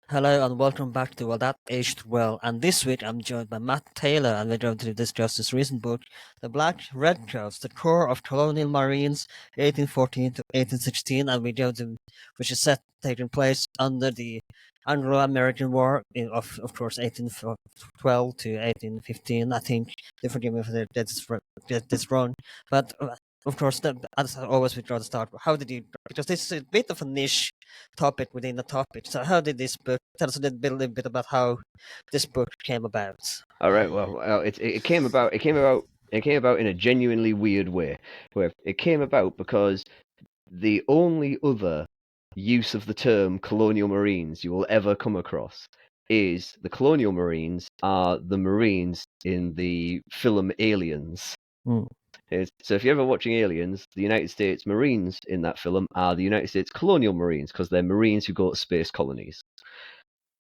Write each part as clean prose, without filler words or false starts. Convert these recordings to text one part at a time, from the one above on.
Hello and welcome back to Well That Aged Well. And this week I'm joined by Matt Taylor and we're going to discuss this recent book, The Black Redcoats, The Corps of Colonial Marines, 1814 to 1816, and which is set taking place under the Anglo American War of course 1812 to 1815. I think they forgive me if I get this wrong. But of course, as always, we try to start. How did you? Because this is a bit of a niche topic within the topic. So, how did this book tell us little bit about how this book came about? All right. Well, it came about. It came about in a genuinely weird way, where it came about because the only other use of the term colonial marines you will ever come across is the colonial marines are the marines in the film Aliens. Hmm. So if you're ever watching Aliens, the United States Marines in that film are the United States colonial marines because they're marines who go to space colonies.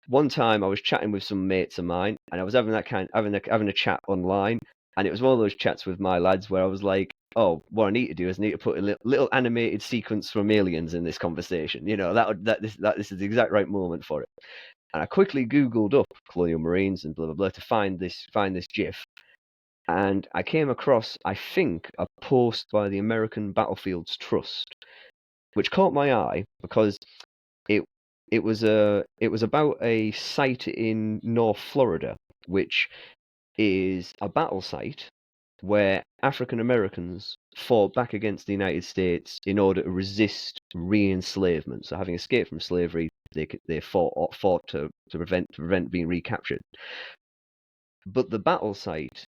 One time I was chatting with some mates of mine, and I was having a chat online, and it was one of those chats with my lads where I was like, "Oh, what I need to do is I need to put a little animated sequence from Aliens in this conversation. You know, this is the exact right moment for it." And I quickly Googled up Colonial Marines and blah blah blah to find this GIF, and I came across, I think, a post by the American Battlefields Trust, which caught my eye because it it was about a site in North Florida, which is a battle site where African Americans fought back against the United States in order to resist re-enslavement. So, having escaped from slavery, they fought to prevent being recaptured. But the battle site,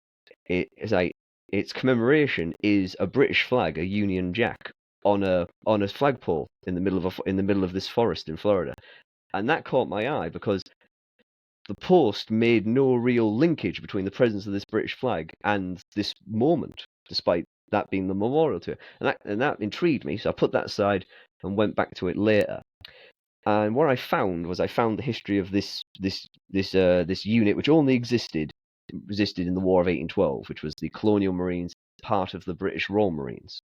its commemoration is a British flag, a Union Jack, on a flagpole in the middle of this forest in Florida. And that caught my eye because the post made no real linkage between the presence of this British flag and this moment, despite that being the memorial to it. And that intrigued me, so I put that aside and went back to it later. And what I found the history of this unit, which only existed in the War of 1812, which was the Colonial Marines, part of the British Royal Marines.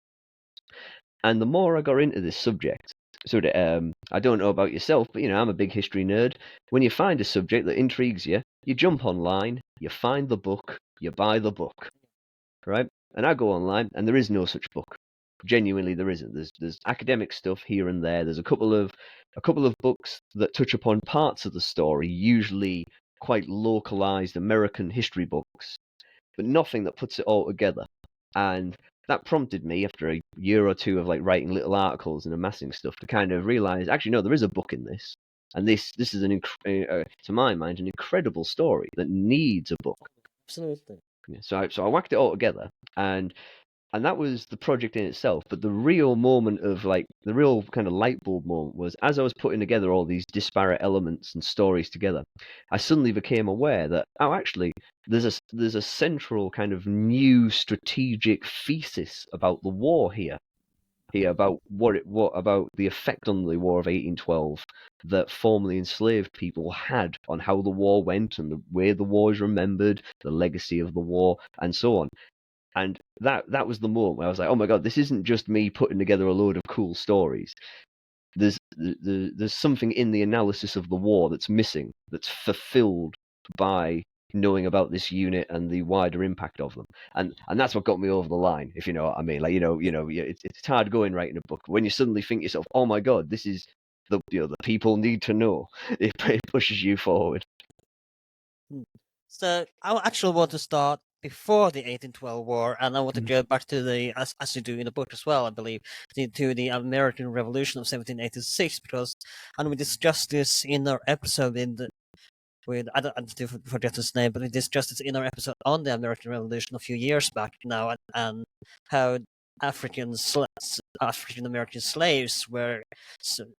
And the more I got into this subject, I don't know about yourself, but I'm a big history nerd. When you find a subject that intrigues you, you jump online, you find the book, you buy the book, right? And I go online, and there is no such book. Genuinely, there isn't. There's academic stuff here and there. There's a couple of books that touch upon parts of the story, usually quite localized American history books, but nothing that puts it all together. And that prompted me after a year or two of like writing little articles and amassing stuff to kind of realize, actually, no, there is a book in this, and this is to my mind, an incredible story that needs a book. Absolutely. Yeah, so I whacked it all together, and that was the project in itself. But the real moment of like the real kind of light bulb moment was as I was putting together all these disparate elements and stories together, I suddenly became aware that actually there's a central kind of new strategic thesis about the war here about what about the effect on the War of 1812 that formerly enslaved people had on how the war went and the way the war is remembered, the legacy of the war, and so on. And that was the moment where I was like, oh my god, this isn't just me putting together a load of cool stories. There's something in the analysis of the war that's missing, that's fulfilled by knowing about this unit and the wider impact of them. And that's what got me over the line, if you know what I mean. Like it's hard going writing a book, but when you suddenly think to yourself, oh my god, this is the people need to know. It pushes you forward. Hmm. So, I actually want to start before the 1812 war, and I want to Mhm. go back to as you do in the book as well, I believe, to the American Revolution of 1786, because, and we discussed this in our episode with I don't forget his name, but we discussed this in our episode on the American Revolution a few years back now, and how African American slaves were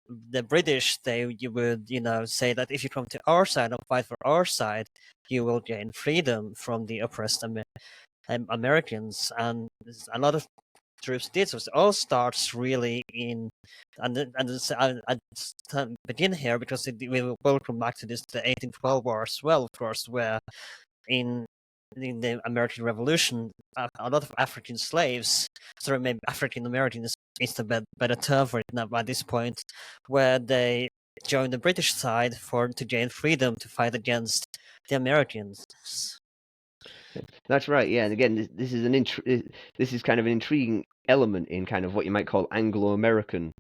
the British. You would say that if you come to our side and fight for our side, you will gain freedom from the oppressed Americans, and a lot of troops did. So it all starts really in, I begin here because we will come back to this the 1812 war as well, of course, where in the American Revolution, a lot of African slaves, sorry, maybe African Americans is the better term for it now by this point, where they join the British side to gain freedom to fight against the Americans. That's right. Yeah, and again, this is kind of an intriguing element in kind of what you might call Anglo American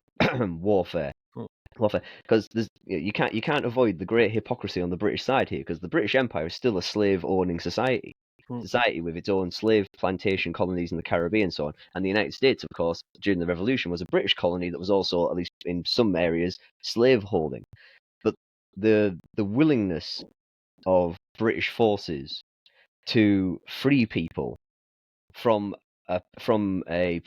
warfare. Mm, Warfare, because you can't avoid the great hypocrisy on the British side here, because the British Empire is still a slave-owning society, mm, with its own slave plantation colonies in the Caribbean and so on. And the United States, of course, during the Revolution, was a British colony that was also, at least in some areas, slave holding. But the willingness of British forces to free people from a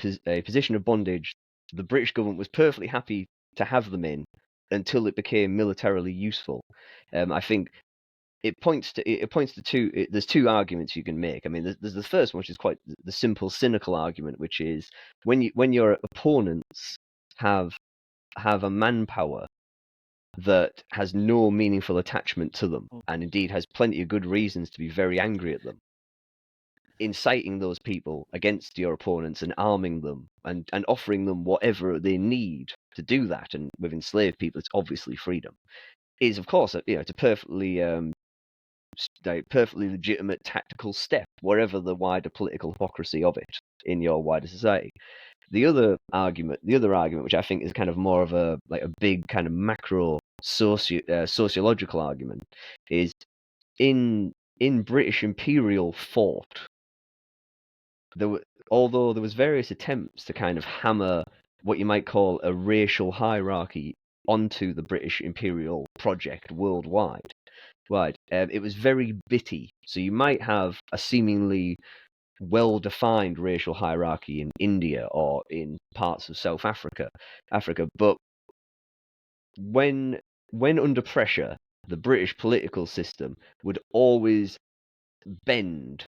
position of bondage the British government was perfectly happy to have them in until it became militarily useful. I think it points to there's two arguments you can make. I mean, there's the first one, which is quite the simple cynical argument, which is when your opponents have a manpower that has no meaningful attachment to them, mm. and indeed has plenty of good reasons to be very angry at them, inciting those people against your opponents and arming them and offering them whatever they need to do that, and with enslaved people it's obviously freedom, is of course it's a perfectly legitimate tactical step, wherever the wider political hypocrisy of it in your wider society. The other argument, which I think is kind of more of a big kind of macro sociological argument, is in British imperial thought, although there was various attempts to kind of hammer what you might call a racial hierarchy onto the British imperial project worldwide. It was very bitty. So you might have a seemingly well-defined racial hierarchy in India or in parts of South Africa, but when under pressure, the British political system would always bend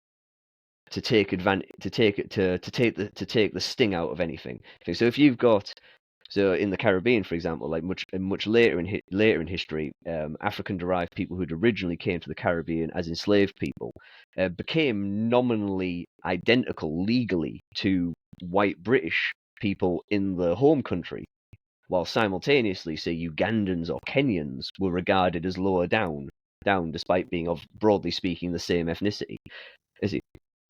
to take advantage to take the sting out of anything. Okay, so if you've got in the Caribbean, for example, like much later in history, African-derived people who'd originally came to the Caribbean as enslaved people became nominally identical legally to white British people in the home country, while simultaneously, say, Ugandans or Kenyans were regarded as lower down despite being of, broadly speaking, the same ethnicity. Is it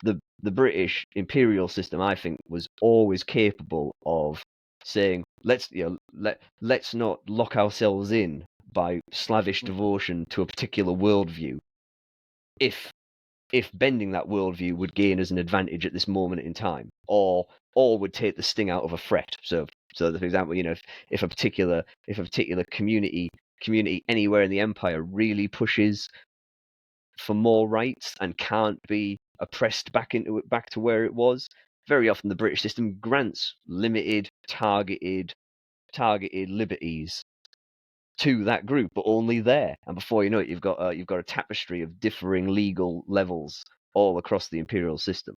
the British imperial system? I think was always capable of saying, let's not lock ourselves in by slavish devotion to a particular worldview, if bending that worldview would gain us an advantage at this moment in time, or would take the sting out of a threat. So for example, if a particular community anywhere in the empire really pushes for more rights and can't be oppressed back to where it was, very often the British system grants limited, targeted liberties to that group, but only there. And before you know it, you've got a tapestry of differing legal levels all across the imperial system.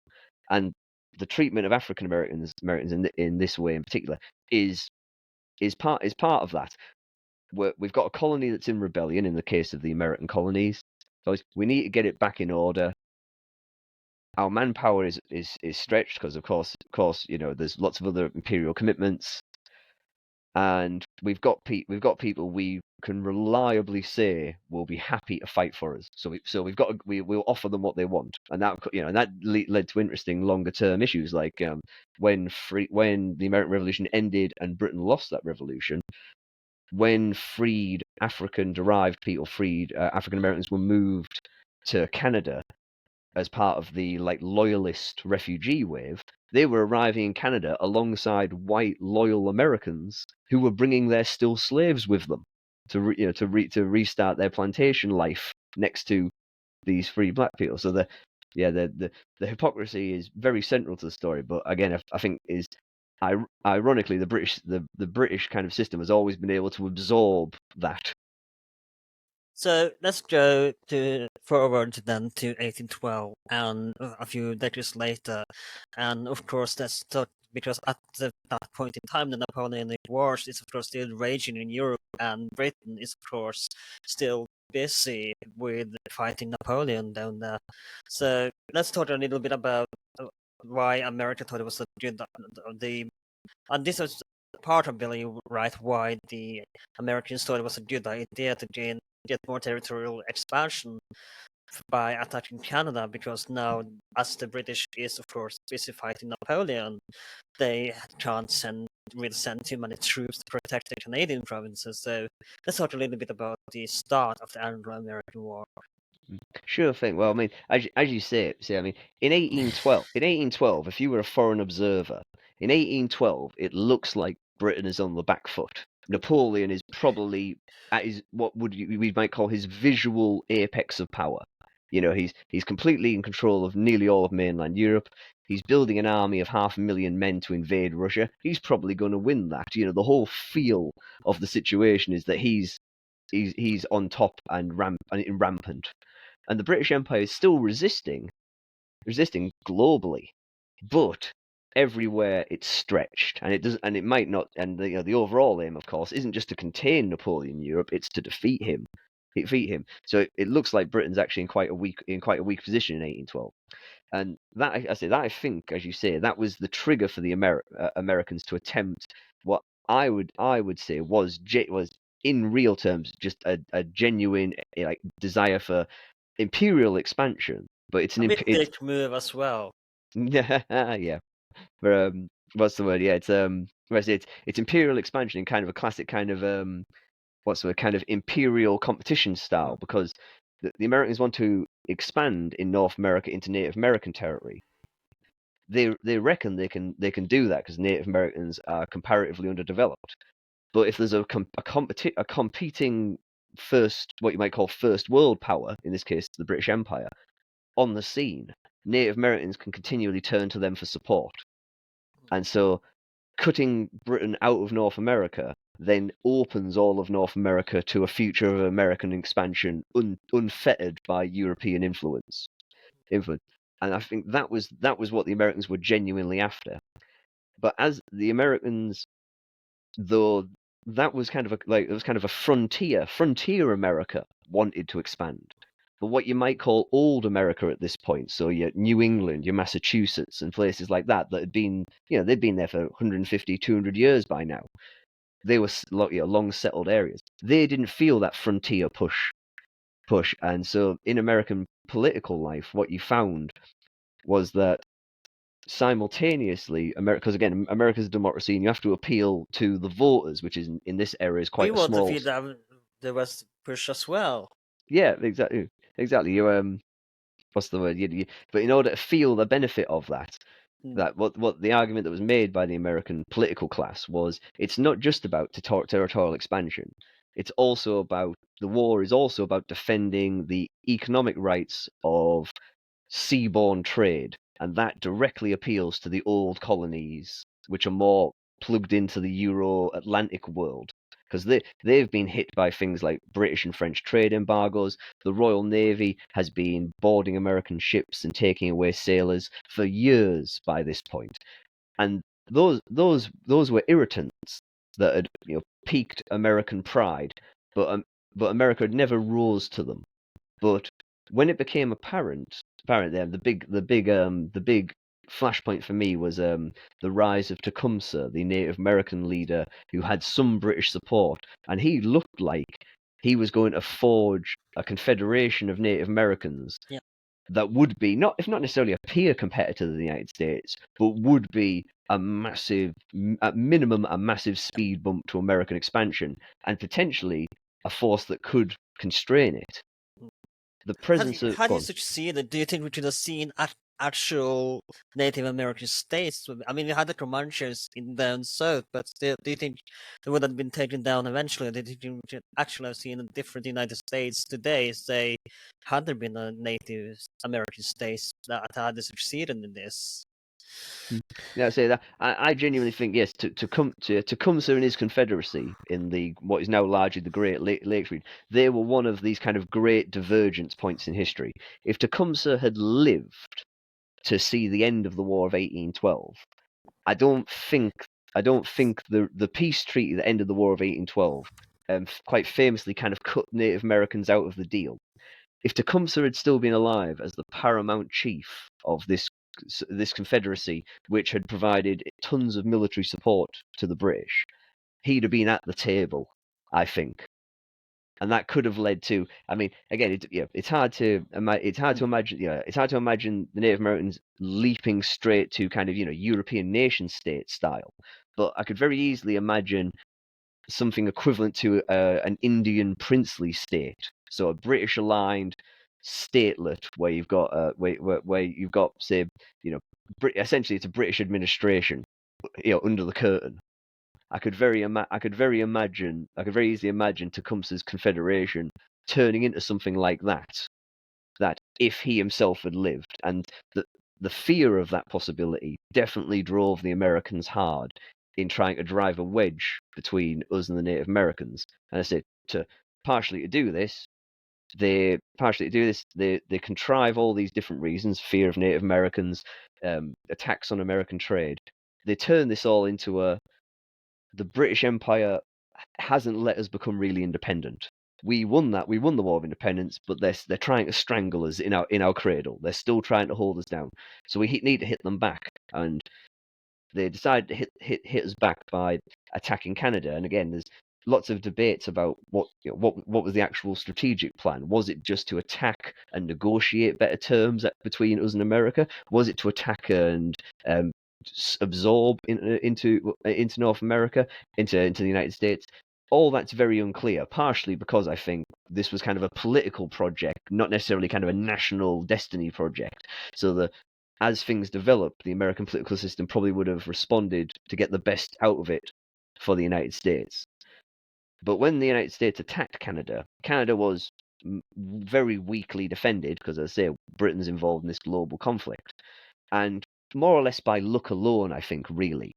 And the treatment of African Americans in this way in particular is part of that. We've got a colony that's in rebellion in the case of the American colonies. So we need to get it back in order. Our manpower is stretched because of course there's lots of other imperial commitments, and we've got people we can reliably say will be happy to fight for us. So we'll offer them what they want, and that led to interesting longer term issues, like when the American Revolution ended and Britain lost that revolution. When freed African Americans were moved to Canada as part of the loyalist refugee wave, they were arriving in Canada alongside white loyal Americans who were bringing their still slaves with them to restart their plantation life next to these free black people. So the hypocrisy is very central to the story. But again, I think is ironically the British kind of system has always been able to absorb that. So let's go forward then to 1812 and a few decades later, and of course that's because at that point in time the Napoleonic Wars is of course still raging in Europe, and Britain is of course still busy with fighting Napoleon down there. So let's talk a little bit about why America thought it was a good the and this was part of Billy right why the Americans thought it was a good idea to get more territorial expansion by attacking Canada, because now, as the British is of course busy fighting Napoleon, they can't really send too many troops to protect the Canadian provinces. So let's talk a little bit about the start of the Anglo American War. Sure thing. Well, I mean, as you say, I mean, in 1812, if you were a foreign observer, in 1812, it looks like Britain is on the back foot. Napoleon is probably at his we might call his visual apex of power. He's completely in control of nearly all of mainland Europe. He's building an army of 500,000 men to invade Russia. He's probably going to win that. The whole feel of the situation is that he's on top and rampant, and the British Empire is still resisting globally, but everywhere it's stretched, and it does, and it might not. And the overall aim, of course, isn't just to contain Napoleon in Europe; it's to defeat him. So it looks like Britain's actually in quite a weak position in 1812. And that I think, as you say, that was the trigger for the Americans to attempt what I would say was in real terms just a genuine like desire for imperial expansion. But A bit dick move as well. yeah. But what's the word? Yeah, it's imperial expansion in kind of a classic kind of what's the word? Kind of imperial competition style, because the Americans want to expand in North America into Native American territory. They reckon they can do that because Native Americans are comparatively underdeveloped. But if there's a competing what you might call first world power, in this case the British Empire, on the scene, Native Americans can continually turn to them for support. And so cutting Britain out of North America then opens all of North America to a future of American expansion unfettered by European influence. And I think that was what the Americans were genuinely after. But as the Americans, though, that was kind of a frontier America wanted to expand. But what you might call old America at this point, so your New England, your Massachusetts, and places like that had been, they'd been there for 150, 200 years by now. They were long settled areas. They didn't feel that frontier push, and so in American political life, what you found was that simultaneously, because again, America's a democracy, and you have to appeal to the voters, which is in this area is We quite a want to small. feed the West push as well. Yeah, exactly. What's the word? But in order to feel the benefit of that, what the argument that was made by the American political class was, it's not just about territorial expansion. The war is also about defending the economic rights of seaborne trade, and that directly appeals to the old colonies, which are more plugged into the Euro-Atlantic world, because they've been hit by things like British and French trade embargoes. The Royal Navy has been boarding American ships and taking away sailors for years by this point, and those were irritants that had piqued American pride, but America had never rose to them. But when it became apparent, the big flashpoint for me was the rise of Tecumseh, the Native American leader who had some British support, and he looked like he was going to forge a confederation of Native Americans Yeah. that would be if not necessarily a peer competitor to the United States, but would be at minimum, a massive speed bump to American expansion, and potentially a force that could constrain it. The presence of Had you succeeded, do you think we could have seen actual Native American states? I mean, we had the Comanches in down south, but still, do you think they would have been taken down eventually? Or do you think we could actually have seen a different United States today, say, had there been a Native American states that had succeeded in this? Yeah, I say that I genuinely think yes. Tecumseh and his confederacy in the what is now largely the Great Lakes region, they were one of these kind of great divergence points in history. If Tecumseh had lived to see the end of the War of 1812, I don't think the peace treaty that ended the War of 1812, quite famously kind of cut Native Americans out of the deal. If Tecumseh had still been alive as the paramount chief of this this confederacy, which had provided tons of military support to the British, he'd have been at the table, I think. And that could have led to. I mean, again, it's hard to imagine. It's hard to imagine the Native Americans leaping straight to kind of European nation state style. But I could very easily imagine something equivalent to an Indian princely state, so a British aligned statelet where you've got where you've got, say, essentially it's a British administration, under the curtain. I could very easily imagine Tecumseh's Confederation turning into something like that. That if he himself had lived, and the fear of that possibility definitely drove the Americans hard in trying to drive a wedge between us and the Native Americans. And I said partially to do this, they contrive all these different reasons: fear of Native Americans, attacks on American trade. They turn this all into the British Empire hasn't let us become really independent. We won the War of Independence, but they're trying to strangle us in our cradle. They're still trying to hold us down. So we need to hit them back, and they decided to hit us back by attacking Canada. And again, there's lots of debates about what was the actual strategic plan. Was it just to attack and negotiate better terms between us and America? Was it to attack and absorb into North America, into the United States? All that's very unclear, partially because I think this was kind of a political project, not necessarily kind of a national destiny project. So as things developed, the American political system probably would have responded to get the best out of it for the United States. But when the United States attacked Canada, Canada was very weakly defended because, as I say, Britain's involved in this global conflict. And more or less by luck alone, I think, really,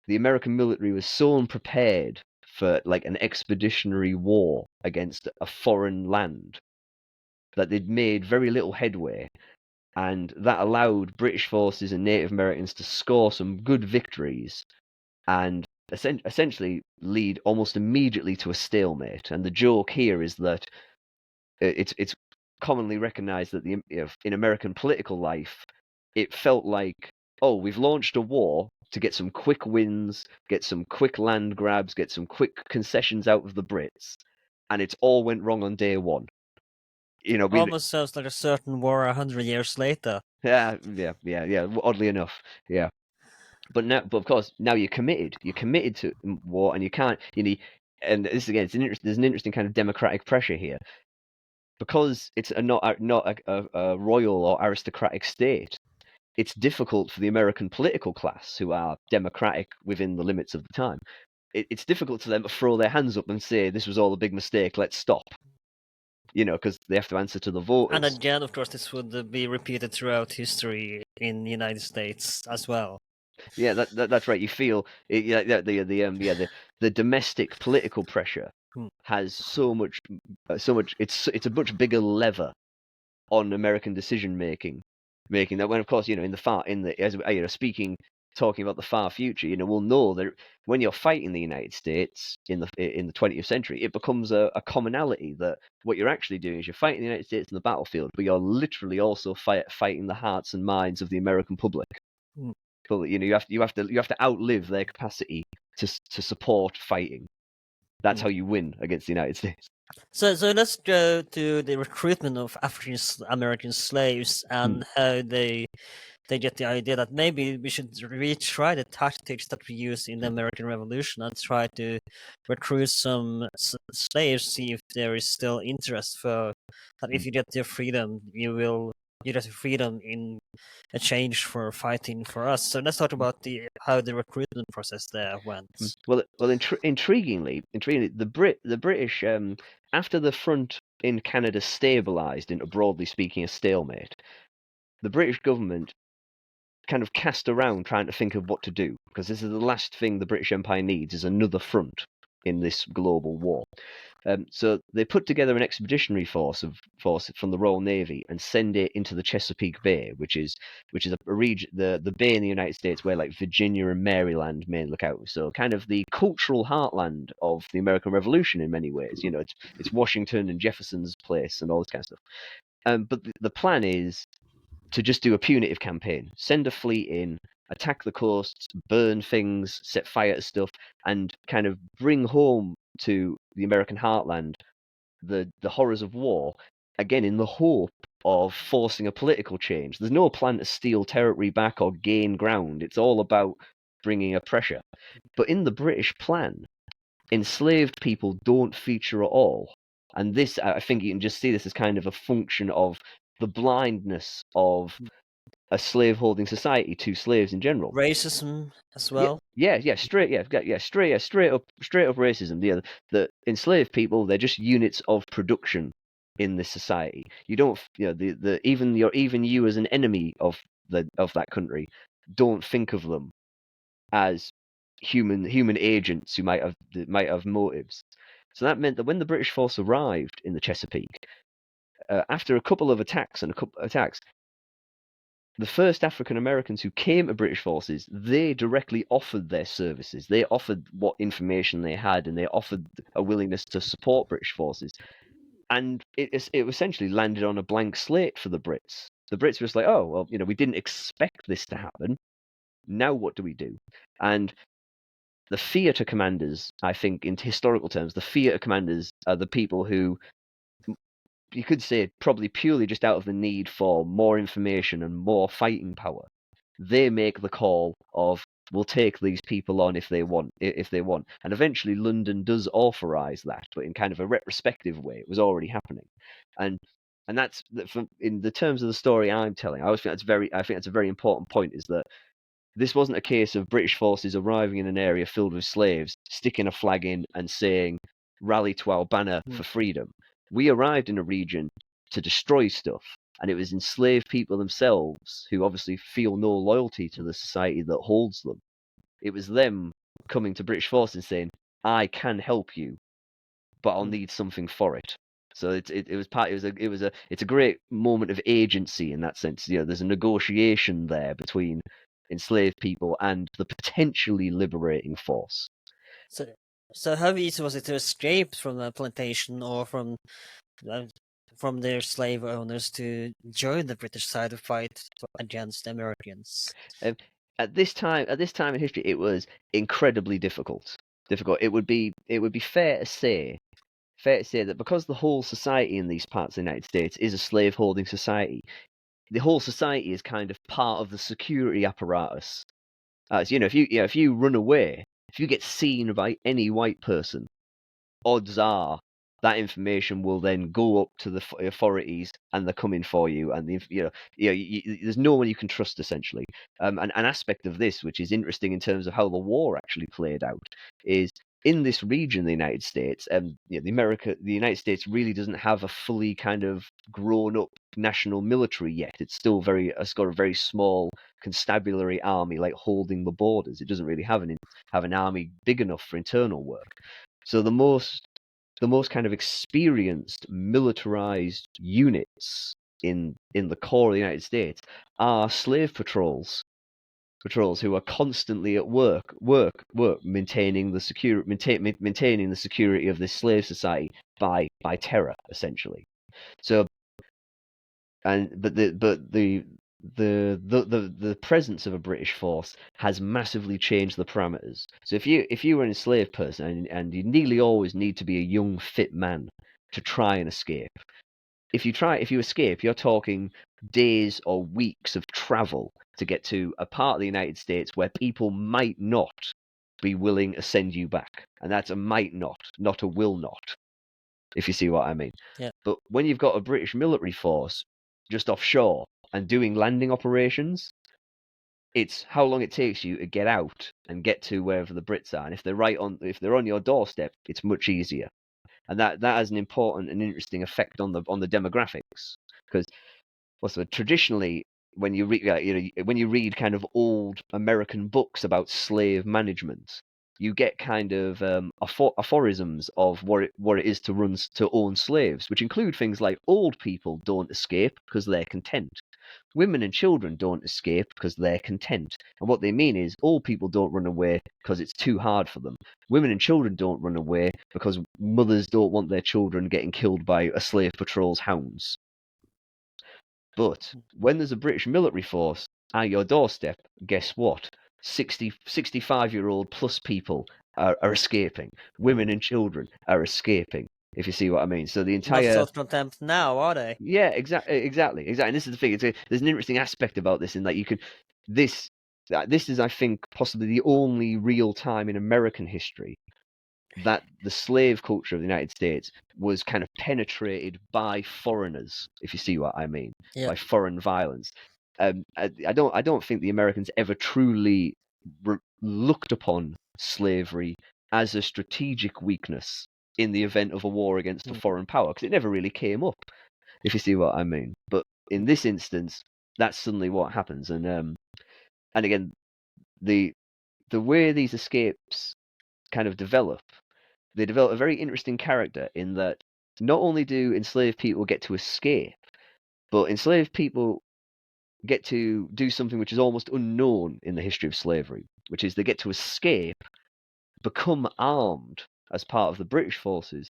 the American military was so unprepared for like an expeditionary war against a foreign land that they'd made very little headway, and that allowed British forces and Native Americans to score some good victories and essentially lead almost immediately to a stalemate. And the joke here is that it's commonly recognized that in American political life, it felt like, oh, we've launched a war to get some quick wins, get some quick land grabs, get some quick concessions out of the Brits, and it's all went wrong on day one. Almost sounds like a certain war 100 years later. Yeah. Oddly enough, yeah. But of course, now you're committed. You're committed to war, and you can't. And this again, there's an interesting kind of democratic pressure here, because it's not a royal or aristocratic state. It's difficult for the American political class, who are democratic within the limits of the time. It's difficult for them to throw their hands up and say this was all a big mistake. Let's stop. Because they have to answer to the voters. And again, of course, this would be repeated throughout history in the United States as well. Yeah, that's right. You feel the domestic political pressure has so much. It's a much bigger lever on American decision making that when, of course, talking about the far future, we'll know that when you're fighting the United States in the 20th century, it becomes a commonality that what you're actually doing is you're fighting the United States in the battlefield, but you're literally also fighting the hearts and minds of the American public. But you have to outlive their capacity to support fighting. That's how you win against the United States. So let's go to the recruitment of African American slaves and how they get the idea that maybe we should retry the tactics that we used in the American Revolution and try to recruit some slaves, see if there is still interest for that. If you get your freedom, you get your freedom in exchange for fighting for us. So let's talk about how the recruitment process there went. Well, intriguingly, the British, after the front in Canada stabilized into, broadly speaking, a stalemate, the British government kind of cast around trying to think of what to do, because this is the last thing the British Empire needs, is another front in this global war. So they put together an expeditionary force from the Royal Navy and send it into the Chesapeake Bay, which is a region, the bay in the United States where like Virginia and Maryland may look out. So kind of the cultural heartland of the American Revolution in many ways. It's Washington and Jefferson's place and all this kind of stuff. But the plan is to just do a punitive campaign, send a fleet in, attack the coasts, burn things, set fire to stuff, and kind of bring home to the American heartland the horrors of war, again in the hope of forcing a political change. There's no plan to steal territory back or gain ground. It's all about bringing a pressure. But in the British plan, enslaved people don't feature at all. And this, I think you can just see this as kind of a function of the blindness of a slaveholding society to slaves in general. Racism as Yeah, well. straight straight up racism. The enslaved people, they're just units of production in this society. You don't, the even you as an enemy of that country, don't think of them as human agents who might have motives. So that meant that when the British force arrived in the Chesapeake, after a couple of attacks, the first African Americans who came to British forces, they directly offered their services. They offered what information they had, and they offered a willingness to support British forces. And it essentially landed on a blank slate for the Brits. The Brits were just like, oh, well, we didn't expect this to happen. Now what do we do? And the theatre commanders, I think, in historical terms, the theatre commanders are the people who, you could say, probably purely just out of the need for more information and more fighting power, they make the call of, we'll take these people on if they want. And eventually London does authorize that, but in kind of a retrospective way. It was already happening. And that's, in the terms of the story I'm telling, I think that's a very important point, is that this wasn't a case of British forces arriving in an area filled with slaves, sticking a flag in and saying, rally to our banner for freedom. We arrived in a region to destroy stuff, and it was enslaved people themselves who obviously feel no loyalty to the society that holds them. It was them coming to British forces saying, I can help you, but I'll need something for it. So it's a great moment of agency in that sense. There's a negotiation there between enslaved people and the potentially liberating force. So, so how easy was it to escape from the plantation or uh, from their slave owners to join the British side to fight against the Americans? Um, at this time in history, it was incredibly difficult. It would be fair to say that because the whole society in these parts of the United States is a slaveholding society, the whole society is kind of part of the security apparatus. So, if you run away, if you get seen by any white person, odds are that information will then go up to the authorities, and they're coming for you. And there's no one you can trust, essentially. An aspect of this, which is interesting in terms of how the war actually played out, is in this region, the United States, the United States really doesn't have a fully kind of grown up national military yet. It's got a very small constabulary army, like holding the borders. It doesn't really have an army big enough for internal work. So the most kind of experienced militarized units in the core of the United States are slave patrols who are constantly at work, maintaining the security of this slave society by terror, essentially. So, the presence of a British force has massively changed the parameters. So if you were an enslaved person, and you nearly always need to be a young, fit man to try and escape. If you escape, you're talking days or weeks of travel to get to a part of the United States where people might not be willing to send you back. And that's a might not a will not, if you see what I mean. Yeah. But when you've got a British military force just offshore and doing landing operations, it's how long it takes you to get out and get to wherever the Brits are. And if they're on your doorstep, it's much easier. And that has an important and interesting effect on the demographics, because traditionally, when you read kind of old American books about slave management, you get kind of aphorisms of what it is to own slaves, which include things like old people don't escape because they're content. Women and children don't escape because they're content. And what they mean is old people don't run away because it's too hard for them. Women and children don't run away because mothers don't want their children getting killed by a slave patrol's hounds. But when there's a British military force at your doorstep, guess what? 65-year-old plus people are escaping. Women and children are escaping, if you see what I mean. So the Not entire... social contempt now, are they? Yeah, exactly. And this is the thing. There's an interesting aspect about this in that you can... This, this is, I think, possibly the only real time in American history that the slave culture of the United States was kind of penetrated by foreigners, if you see what I mean, Yeah. by foreign violence. I don't think the Americans ever truly looked upon slavery as a strategic weakness in the event of a war against a Mm. foreign power, because it never really came up, if you see what I mean. But in this instance, that's suddenly what happens, and again, the way these escapes kind of develop, they develop a very interesting character in that not only do enslaved people get to escape, but enslaved people get to do something which is almost unknown in the history of slavery, which is they get to escape, become armed as part of the British forces,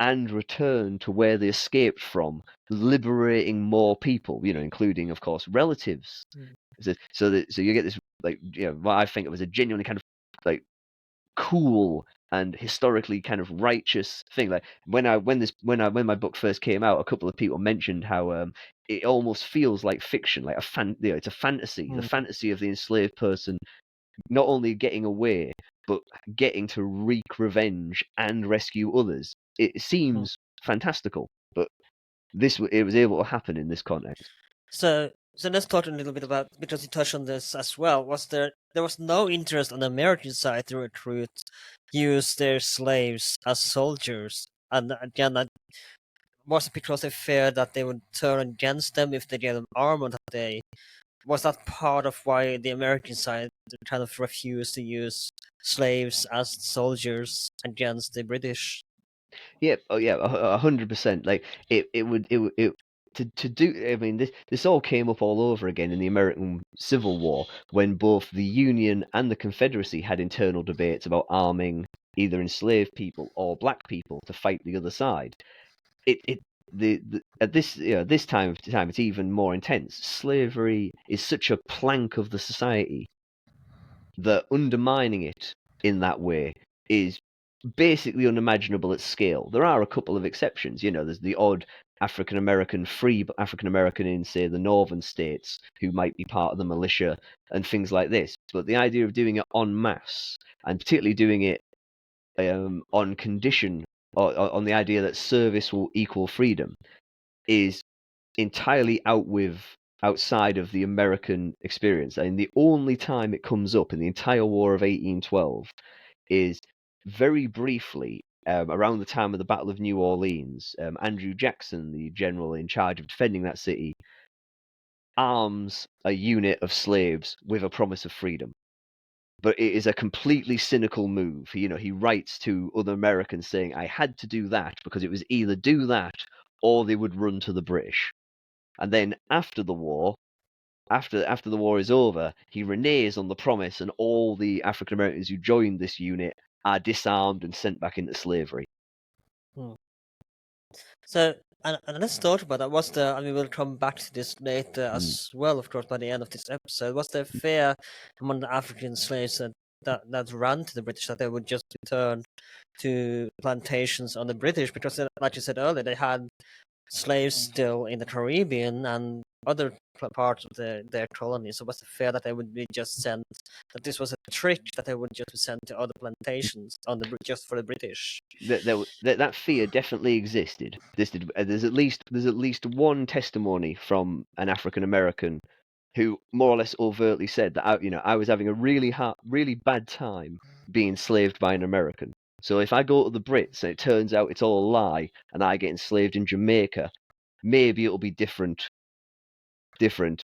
and return to where they escaped from, liberating more people, including, of course, relatives. Mm. So you get this, like, what I think of as a genuinely kind of like cool and historically kind of righteous thing. Like when my book first came out, a couple of people mentioned how it almost feels like fiction, like it's a fantasy, the Mm. fantasy of the enslaved person not only getting away but getting to wreak revenge and rescue others. It Mm. seems fantastical, but it was able to happen in this context. So let's talk a little bit about, because you touched on this as well. There was no interest on the American side to recruit, use their slaves as soldiers, and again, that was because they feared that they would turn against them if they gave them armor that day. Was that part of why the American side kind of refused to use slaves as soldiers against the British? Yeah, oh yeah, 100%. Like it to do. I mean, this all came up all over again in the American Civil War when both the Union and the Confederacy had internal debates about arming either enslaved people or black people to fight the other side. It the at this this time it's even more intense. Slavery is such a plank of the society that undermining it in that way is basically unimaginable at scale. There are a couple of exceptions. There's the odd free African American in, say, the northern states who might be part of the militia and things like this. But the idea of doing it en masse, and particularly doing it on condition, or on the idea that service will equal freedom, is entirely outside of the American experience. And the only time it comes up in the entire War of 1812 is very briefly around the time of the Battle of New Orleans. Andrew Jackson, the general in charge of defending that city, arms a unit of slaves with a promise of freedom. But it is a completely cynical move. He writes to other Americans saying, I had to do that because it was either do that or they would run to the British. And then after the war, after the war is over, he reneges on the promise, and all the African Americans who joined this unit are disarmed and sent back into slavery. Hmm. So, and let's talk about that. I mean, we'll come back to this later as well, of course, by the end of this episode. Was there fear among the African slaves that ran to the British that they would just return to plantations on the British? Because, like you said earlier, they had slaves still in the Caribbean and other parts of their colony. So was the fear that they would be just sent, that this was a trick, that they would just be sent to other plantations just for the British? That fear definitely existed. There's at least one testimony from an African American who more or less overtly said that I was having a really bad time being enslaved by an American. So if I go to the Brits and it turns out it's all a lie and I get enslaved in Jamaica, maybe it'll be different,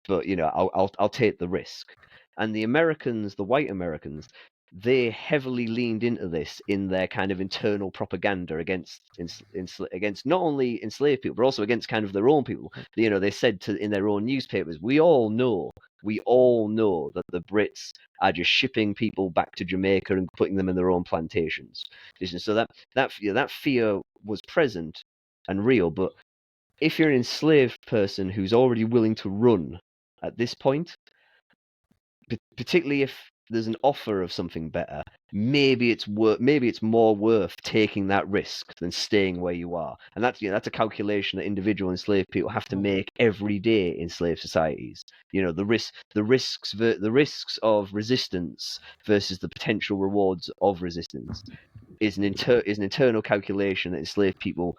but I'll take the risk. And the Americans, the white Americans, they heavily leaned into this in their kind of internal propaganda against not only enslaved people but also against kind of their own people. They said in their own newspapers, we all know that the Brits are just shipping people back to Jamaica and putting them in their own plantations. So that fear was present and real, but if you're an enslaved person who's already willing to run at this point, particularly if there's an offer of something better, maybe it's more worth taking that risk than staying where you are. And that's a calculation that individual enslaved people have to make every day in slave societies. The risks of resistance versus the potential rewards of resistance is an internal calculation that enslaved people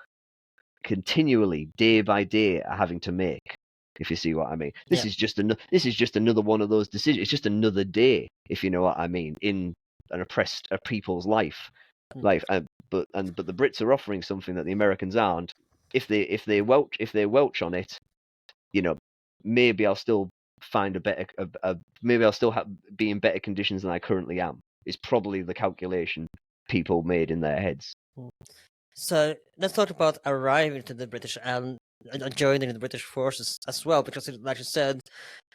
continually, day by day, are having to make. If you see what I mean, this Yeah. is just another one of those decisions. It's just another day, if you know what I mean, in an oppressed people's life. But the Brits are offering something that the Americans aren't. If they welch on it, you know, maybe I'll still find maybe I'll still be in better conditions than I currently am. Is probably the calculation people made in their heads. So let's talk about arriving to the British and joining the British forces as well, because like you said,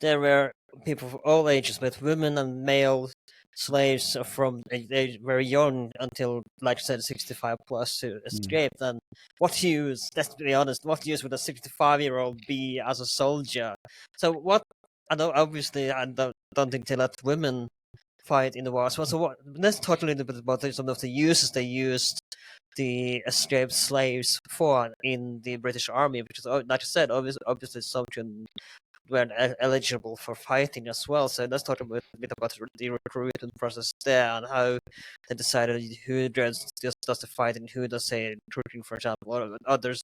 there were people of all ages, both women and male slaves from they very young until, like you said, 65 plus to escape. And what use, let's be honest, what use would a 65-year-old be as a soldier? So what, I know obviously I don't think they let women fight in the war as well. So let's talk a little bit about some of the uses they used the escaped slaves for in the British Army, because, like I said, obviously some weren't eligible for fighting as well. So let's talk a bit about the recruitment process there and how they decided who just does the fighting, who does say recruiting, for example, or other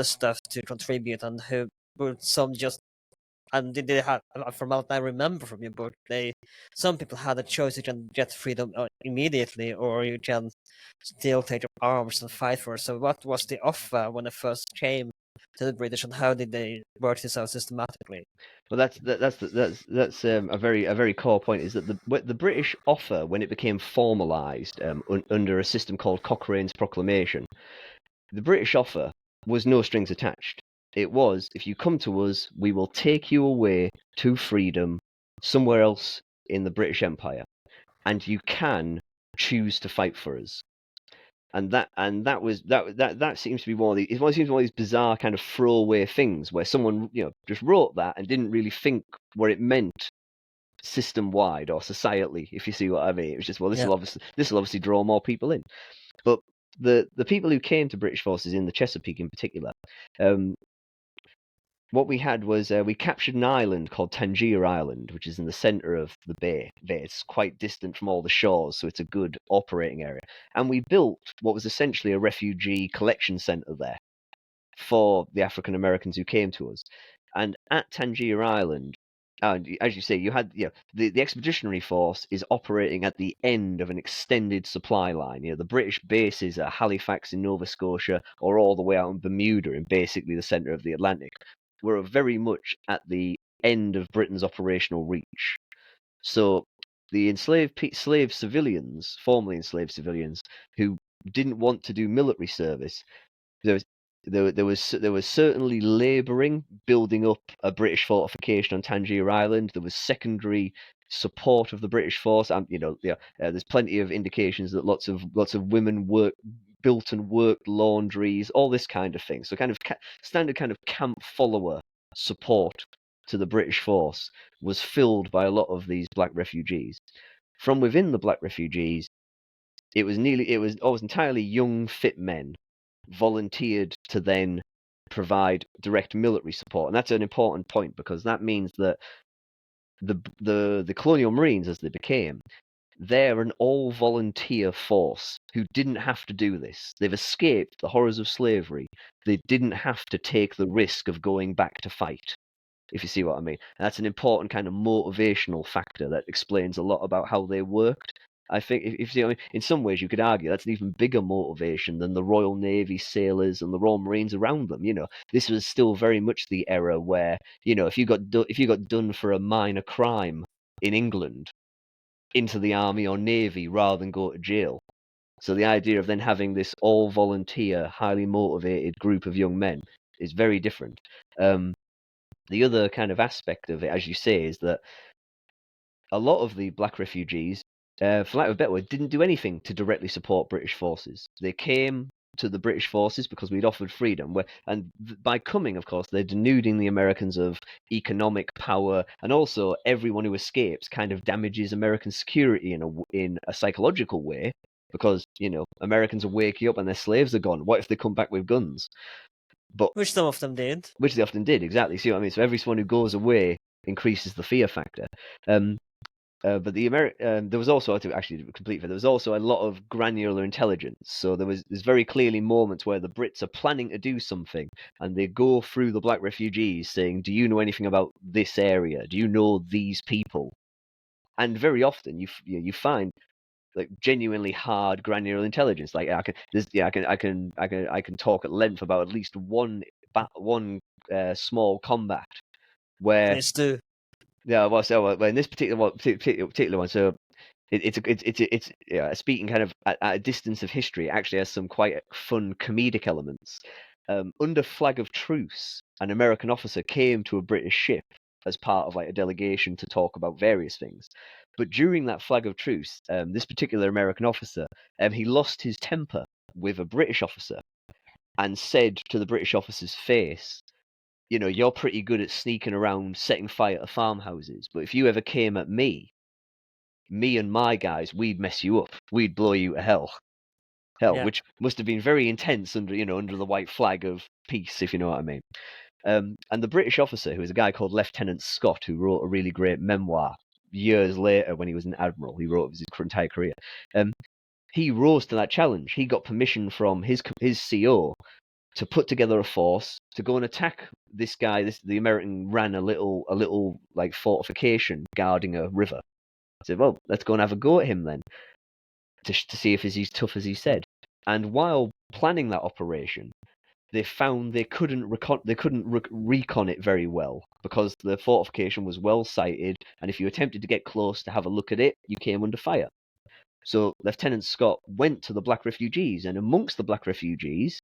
stuff to contribute, and who some just. And did they have, from what I remember from your book, some people had a choice: you can get freedom immediately, or you can still take up arms and fight for it. So, what was the offer when it first came to the British, and how did they work this out systematically? Well, that's a very core point. Is that the British offer, when it became formalised under a system called Cochrane's Proclamation, the British offer was no strings attached. It was, if you come to us, we will take you away to freedom somewhere else in the British Empire, and you can choose to fight for us. And that seems to be one of these bizarre kind of throwaway things where someone just wrote that and didn't really think what it meant system wide or societally, if you see what I mean. It was just, well, Yeah. this will obviously draw more people in. But the people who came to British forces in the Chesapeake in particular, what we had was we captured an island called Tangier Island, which is in the center of the bay. It's quite distant from all the shores, so it's a good operating area. And we built what was essentially a refugee collection center there for the African Americans who came to us. And at Tangier Island, as you say, you had the expeditionary force is operating at the end of an extended supply line. The British bases are Halifax in Nova Scotia or all the way out in Bermuda in basically the center of the Atlantic. We're very much at the end of Britain's operational reach. So the formerly enslaved civilians who didn't want to do military service, there was certainly labouring, building up a British fortification on Tangier Island. There was secondary support of the British force, and there's plenty of indications that lots of women built and worked laundries, all this kind of thing. So kind of standard kind of camp follower support to the British force was filled by a lot of these black refugees. From within the black refugees, it was almost entirely young, fit men volunteered to then provide direct military support. And that's an important point, because that means that the Colonial Marines, as they became, they're an all-volunteer force who didn't have to do this. They've escaped the horrors of slavery. They didn't have to take the risk of going back to fight, if you see what I mean. And that's an important kind of motivational factor that explains a lot about how they worked. I think, if you see what I mean, in some ways you could argue that's an even bigger motivation than the Royal Navy sailors and the Royal Marines around them. This was still very much the era where, if you got done for a minor crime in England, into the army or navy rather than go to jail. So the idea of then having this all volunteer, highly motivated group of young men is very different. The other kind of aspect of it, as you say, is that a lot of the black refugees, for lack of a better word, didn't do anything to directly support British forces. They came, to the British forces because we'd offered freedom. And by coming, of course, they're denuding the Americans of economic power, and also everyone who escapes kind of damages American security in a psychological way, because Americans are waking up and their slaves are gone. What if they come back with guns? But Which some of them did. which they often did, exactly. See what I mean? So everyone who goes away increases the fear factor. But there was also, to actually complete for, there was also a lot of granular intelligence. So there's very clearly moments where the Brits are planning to do something, and they go through the black refugees saying, "Do you know anything about this area? Do you know these people?" And very often you find like genuinely hard granular intelligence. Like I can talk at length about at least one small combat where Please do. yeah, in this particular one, so it's yeah, speaking kind of at a distance of history, it actually has some quite fun comedic elements. Under flag of truce, an American officer came to a British ship as part of like a delegation to talk about various things. But during that flag of truce, this particular American officer, he lost his temper with a British officer and said to the British officer's face, "You're pretty good at sneaking around, setting fire to farmhouses, but if you ever came at me and my guys, we'd mess you up. We'd blow you to hell." Yeah. Which must have been very intense under the white flag of peace, if you know what I mean. And the British officer, who was a guy called Lieutenant Scott, who wrote a really great memoir years later when he was an admiral. He wrote his entire career. He rose to that challenge. He got permission from his CO to put together a force to go and attack this guy. The American ran a little like fortification guarding a river. I said, "Well, let's go and have a go at him then, to see if he's as tough as he said." And while planning that operation, they found they couldn't recon it very well because the fortification was well sighted, and if you attempted to get close to have a look at it, you came under fire. So Lieutenant Scott went to the black refugees, and amongst the black refugees,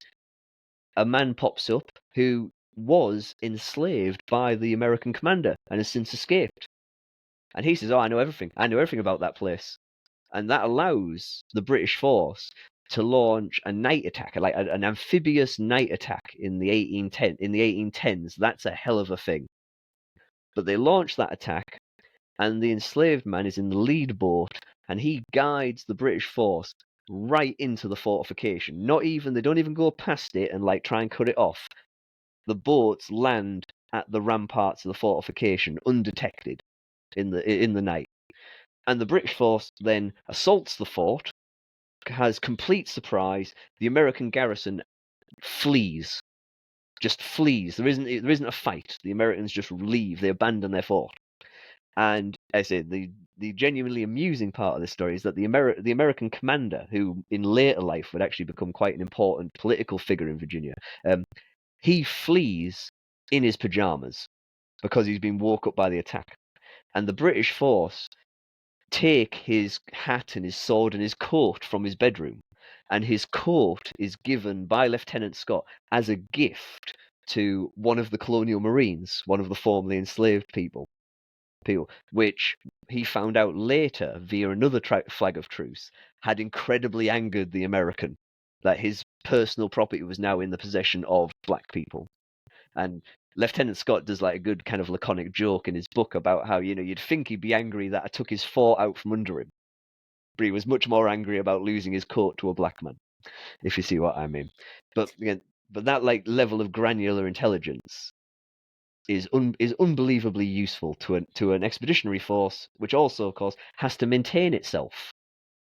a man pops up who was enslaved by the American commander and has since escaped. And he says, "Oh, I know everything. I know everything about that place." And that allows the British force to launch a night attack, like an amphibious night attack in the 1810s. That's a hell of a thing. But they launch that attack, and the enslaved man is in the lead boat, and he guides the British force right into the fortification. They don't even go past it and like try and cut it off. The boats land at the ramparts of the fortification undetected in the night. And the British force then assaults the fort, has complete surprise. The American garrison flees, just flees. There isn't a fight. The Americans just leave. They abandon their fort. And I say the genuinely amusing part of this story is that the American commander, who in later life would actually become quite an important political figure in Virginia, he flees in his pajamas because he's been woke up by the attack. And the British force take his hat and his sword and his coat from his bedroom, and his coat is given by Lieutenant Scott as a gift to one of the Colonial Marines, one of the formerly enslaved people, which he found out later via another flag of truce had incredibly angered the American, that his personal property was now in the possession of black people. And Lieutenant Scott does like a good kind of laconic joke in his book about how, you'd think he'd be angry that I took his fort out from under him, but he was much more angry about losing his coat to a black man, if you see what I mean. But again, that like level of granular intelligence is unbelievably useful to an expeditionary force, which also, of course, has to maintain itself.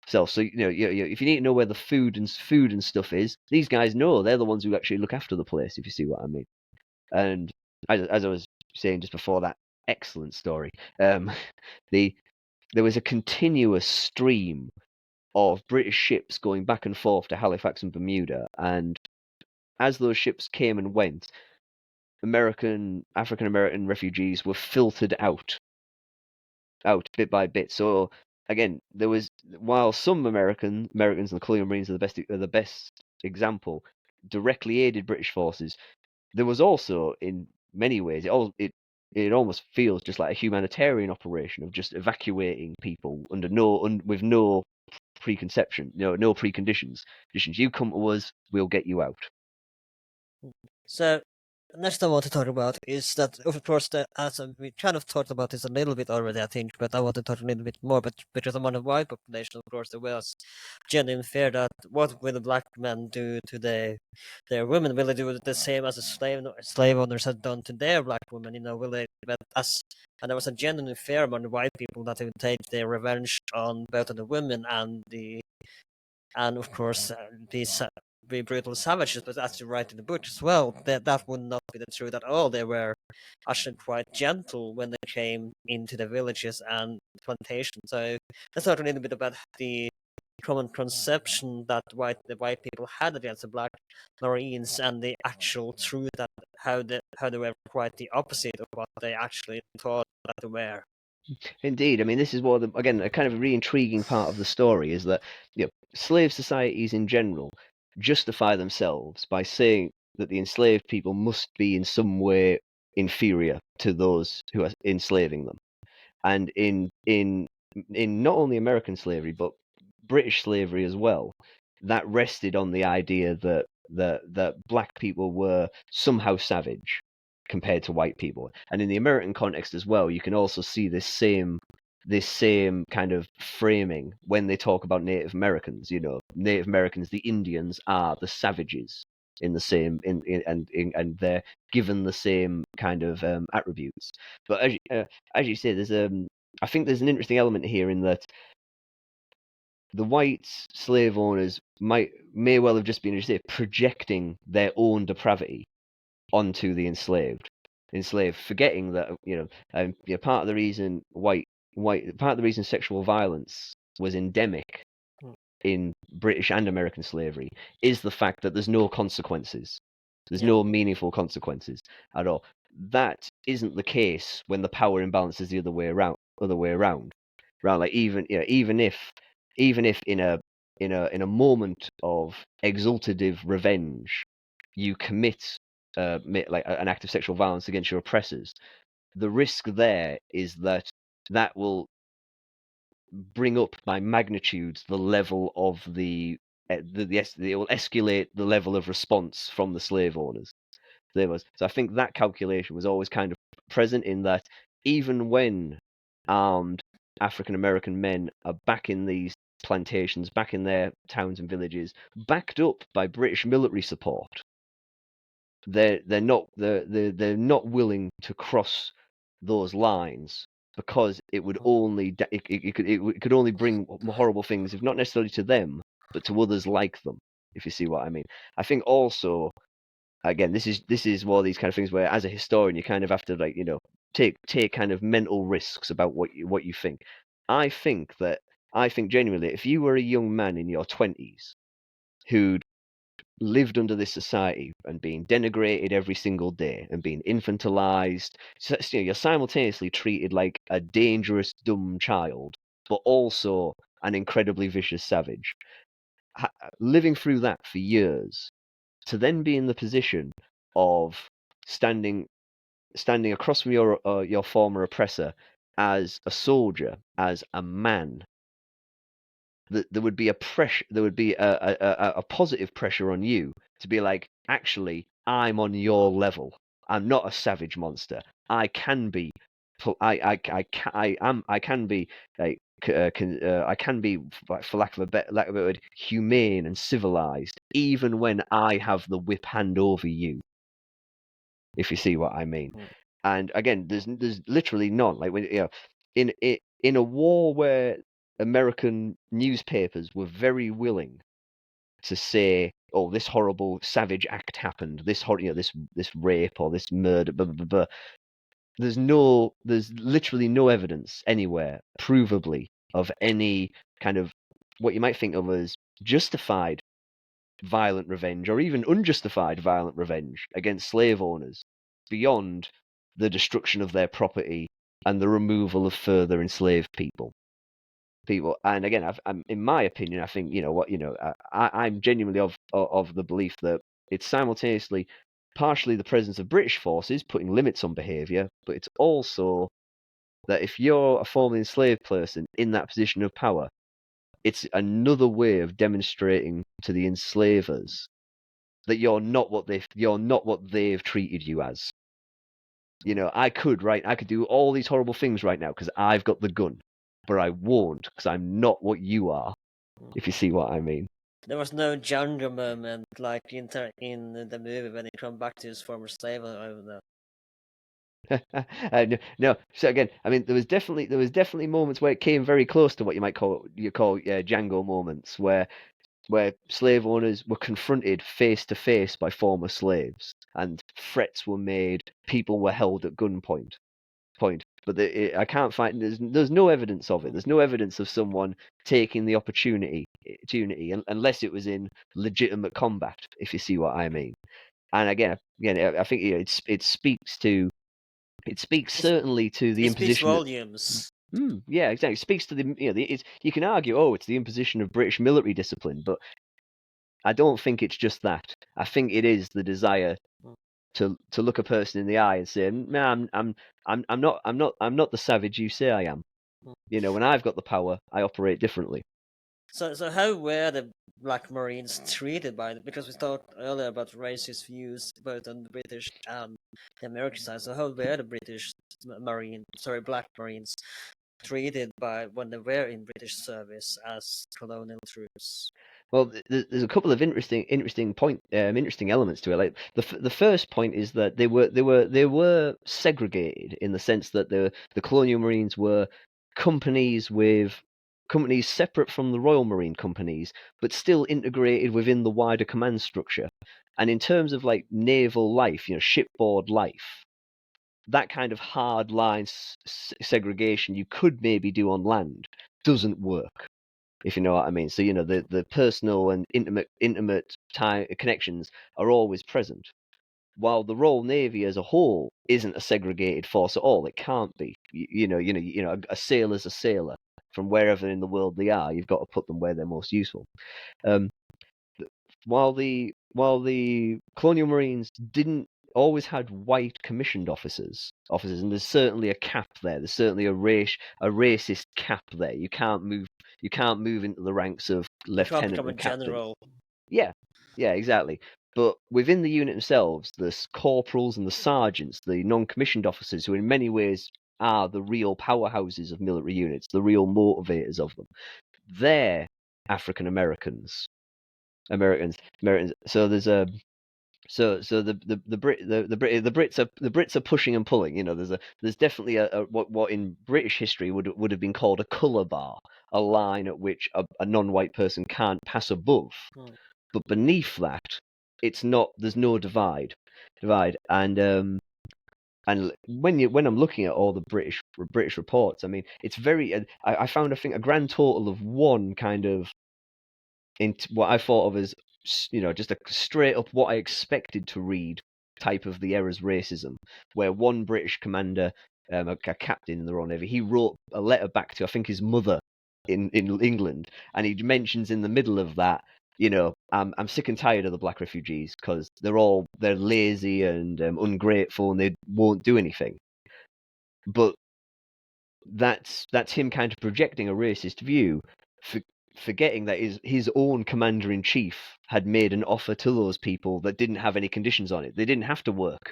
So if you need to know where the food and stuff is, these guys know. They're the ones who actually look after the place, if you see what I mean. And as I was saying just before that excellent story, there was a continuous stream of British ships going back and forth to Halifax and Bermuda, and as those ships came and went, African American refugees were filtered out bit by bit. So again, while some Americans and the Colonial Marines are the best example, directly aided British forces, there was also, in many ways, it almost feels just like a humanitarian operation of just evacuating people with no preconception, no preconditions. You come to us, we'll get you out. So, next I want to talk about is that, of course, we kind of talked about this a little bit already, I think, but I want to talk a little bit more. But because among the white population, of course, there was genuine fear that what will the black men do to their women? Will they do the same as the slave owners had done to their black women? Will they? And there was a genuine fear among the white people that they would take their revenge on both of the women and of course these be brutal savages. But as you write in the book as well, that would not be the truth at all. They were actually quite gentle when they came into the villages and plantations. So let's talk a little bit about the common conception that the white people had against the black Marines and the actual truth that how they were quite the opposite of what they actually thought that they were. Indeed, I mean, this is what again a kind of really intriguing part of the story is that slave societies in general justify themselves by saying that the enslaved people must be in some way inferior to those who are enslaving them, and in not only American slavery but British slavery as well, that rested on the idea that black people were somehow savage compared to white people. And in the American context as well, you can also see this same kind of framing when they talk about Native Americans. Native Americans, the Indians, are the savages in the same and they're given the same kind of attributes. But as you say, I think there's an interesting element here in that the white slave owners may well have just been, as you say, projecting their own depravity onto the enslaved, forgetting that part of the reason sexual violence was endemic Mm. in British and American slavery is the fact that there's no consequences. There's Yeah. no meaningful consequences at all. That isn't the case when the power imbalance is the other way around. Right? Like even if in a moment of exultative revenge, you commit like an act of sexual violence against your oppressors, the risk there is that that will bring up by magnitudes the level of it will escalate the level of response from the slave owners. So I think that calculation was always kind of present in that even when armed African American men are back in these plantations, back in their towns and villages, backed up by British military support, they're not willing to cross those lines because it would only it could only bring horrible things, if not necessarily to them, but to others like them. If you see what I mean. I think also, again, this is one of these kind of things where, as a historian, you kind of have to take kind of mental risks about what you think. I think genuinely, if you were a young man in your 20s who'd lived under this society and being denigrated every single day and being infantilized, so, you're simultaneously treated like a dangerous, dumb child, but also an incredibly vicious savage. Living through that for years, to then be in the position of standing across from your former oppressor as a soldier, as a man, there would be a positive pressure on you to be like, actually, I'm on your level. I'm not a savage monster. I can be, I can be like, I can be, for lack of a better word, humane and civilized, even when I have the whip hand over you. If you see what I mean. Mm. And again, there's literally none. Like when in a war where American newspapers were very willing to say, "Oh, this horrible savage act happened. This rape or this murder." Blah, blah, blah, blah. There's literally no evidence anywhere, provably, of any kind of what you might think of as justified violent revenge or even unjustified violent revenge against slave owners beyond the destruction of their property and the removal of further enslaved people. And again, in my opinion, I think I'm genuinely of the belief that it's simultaneously partially the presence of British forces putting limits on behaviour, but it's also that if you're a formerly enslaved person in that position of power, it's another way of demonstrating to the enslavers that you're not what they've treated you as. I could do all these horrible things right now because I've got the gun, but I won't because I'm not what you are. If you see what I mean. There was no Django moment like in the movie when he come back to his former slave over there. No. So again, I mean, there was definitely moments where it came very close to what you call Django moments, where slave owners were confronted face to face by former slaves, and threats were made. People were held at gunpoint. But I can't find. There's no evidence of it. There's no evidence of someone taking the opportunity, unless it was in legitimate combat. If you see what I mean. And again, I think it speaks certainly to the It speaks imposition. volumes. Yeah, exactly. It speaks to you can argue, oh, it's the imposition of British military discipline, but I don't think it's just that. I think it is the desire to look a person in the eye and say, "Man, I'm not the savage you say I am." When I've got the power, I operate differently. So how were the Black Marines treated by them? Because we talked earlier about racist views both on the British and the American side. So how were the Black Marines treated by when they were in British service as colonial troops? Well, there's a couple of interesting elements to it. Like the first point is that they were segregated in the sense that the Colonial Marines were companies separate from the Royal Marine companies, but still integrated within the wider command structure. And in terms of like naval life, shipboard life, that kind of hard line segregation you could maybe do on land doesn't work, if you know what I mean. So the personal and intimate time connections are always present. While the Royal Navy as a whole isn't a segregated force at all, it can't be. A sailor's a sailor from wherever in the world they are. You've got to put them where they're most useful. Um, while the Colonial Marines didn't always had white commissioned officers, and there's certainly a cap there. There's certainly a racist cap there. You can't move into the ranks of You can't lieutenant become a and captain. general. Yeah, yeah, exactly. But within the unit themselves, the corporals and the sergeants, the non-commissioned officers, who in many ways are the real powerhouses of military units, the real motivators of them, they're African Americans. So there's a so the Brits are pushing and pulling. There's definitely what in British history would have been called a colour bar, a line at which a non-white person can't pass above. But beneath that, it's not. There's no divide. And when I'm looking at all the British reports, I mean, it's very. I found, I think, a grand total of one kind of in what I thought of as just a straight up what I expected to read type of the era's racism, where one British commander, a captain in the Royal Navy, he wrote a letter back to, I think, his mother in England, and he mentions in the middle of that, I'm sick and tired of the black refugees because they're lazy and ungrateful and they won't do anything. But that's him kind of projecting a racist view, forgetting that his own commander in chief had made an offer to those people that didn't have any conditions on it. They didn't have to work.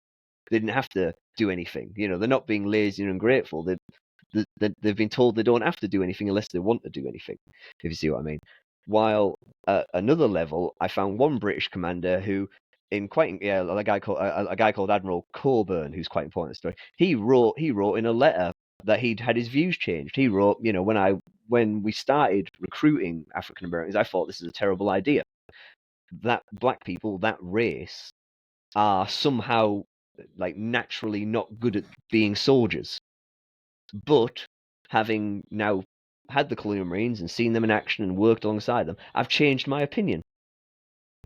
They didn't have to do anything. They're not being lazy and ungrateful. They've been told they don't have to do anything unless they want to do anything, if you see what I mean. While at another level, I found one British commander who, a guy called Admiral Coburn, who's quite important in the story. He wrote in a letter that he'd had his views changed. He wrote, when we started recruiting African Americans, I thought this is a terrible idea. That black people, that race, are somehow like naturally not good at being soldiers. But having now had the Colonial Marines and seen them in action and worked alongside them, I've changed my opinion,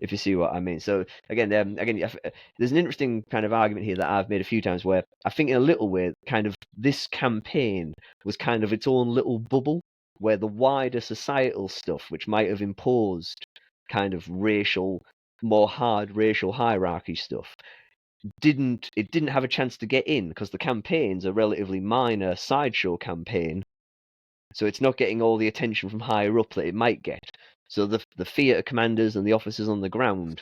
if you see what I mean. So again, there's an interesting kind of argument here that I've made a few times, where I think in a little way, kind of this campaign was kind of its own little bubble, where the wider societal stuff, which might have imposed kind of more hard racial hierarchy stuff, didn't have a chance to get in because the campaign's a relatively minor sideshow campaign So it's not getting all the attention from higher up that it might get. So the theatre commanders and the officers on the ground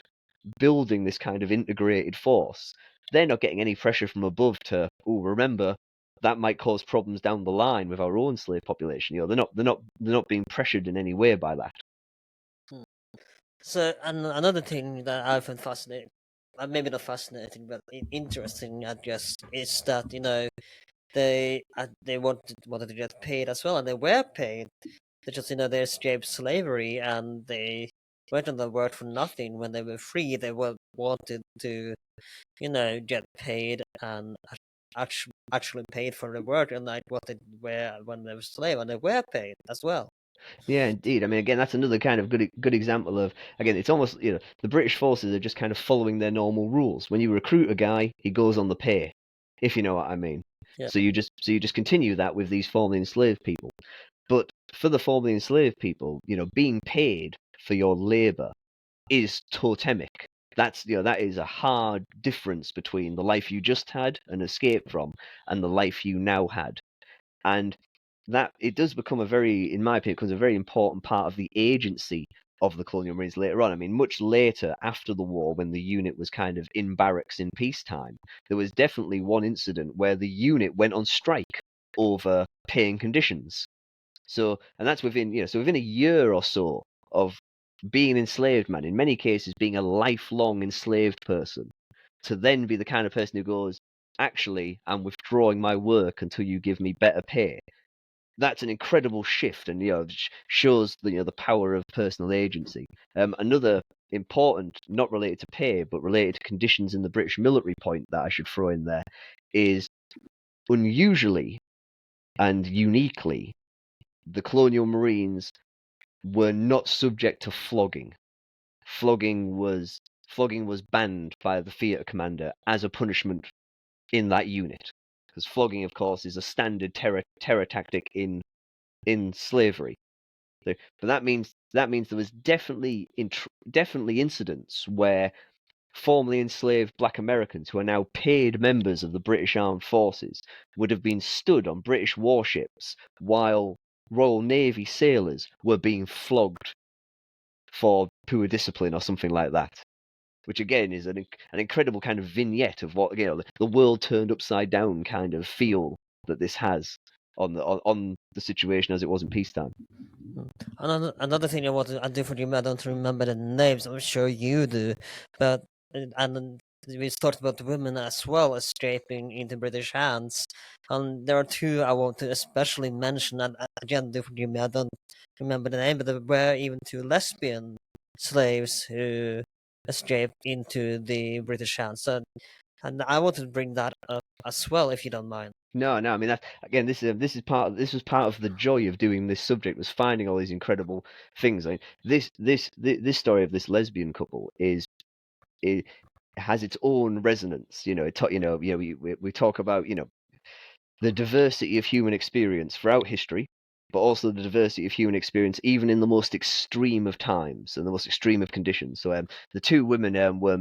building this kind of integrated force, they're not getting any pressure from above to, oh, remember that might cause problems down the line with our own slave population. They're not being pressured in any way by that. So, and another thing that I find fascinating, maybe not fascinating, but interesting, I guess, is that they wanted to get paid as well, and they were paid. They just they escaped slavery, and they went on the work for nothing. When they were free, they wanted to get paid and actually paid for the work, and like what they were when they were slave, and they were paid as well. Yeah, indeed. I mean, again, that's another kind of good example of, again, it's almost, the British forces are just kind of following their normal rules. When you recruit a guy, he goes on the pay, if you know what I mean. Yeah. So you just continue that with these formerly enslaved people. But for the formerly enslaved people, being paid for your labor is totemic. That is a hard difference between the life you just had and escaped from and the life you now had. And that it does become in my opinion, becomes a very important part of the agency of the Colonial Marines later on. I mean, much later after the war, when the unit was kind of in barracks in peacetime, there was definitely one incident where the unit went on strike over paying conditions. So, and that's within a year or so of being an enslaved man, in many cases being a lifelong enslaved person, to then be the kind of person who goes, actually, I'm withdrawing my work until you give me better pay. That's an incredible shift, and shows the power of personal agency. Another important, not related to pay, but related to conditions in the British military point that I should throw in there is, unusually and uniquely, the Colonial Marines were not subject to flogging. Flogging was banned by the theatre commander as a punishment in that unit, because flogging, of course, is a standard terror tactic in slavery. But that means there was definitely incidents where formerly enslaved black Americans who are now paid members of the British Armed Forces would have been stood on British warships while Royal Navy sailors were being flogged for poor discipline or something like that. Which again is an incredible kind of vignette of what the world turned upside down kind of feel that this has on the situation as it was in peacetime. Another thing I want to add for you, I don't remember the names. I'm sure you do, but and we talked about the women as well escaping into British hands, and there are two I want to especially mention. And again, forgive me, I don't remember the name, but there were even two lesbian slaves who escaped into the British hands. So, and I want to bring that up as well, if you don't mind. No, no. I mean, that again, this was part of the joy of doing this subject, was finding all these incredible things. I mean, this story of this lesbian couple it has its own resonance. We talk about the diversity of human experience throughout history, but also the diversity of human experience even in the most extreme of times and the most extreme of conditions. So the two women were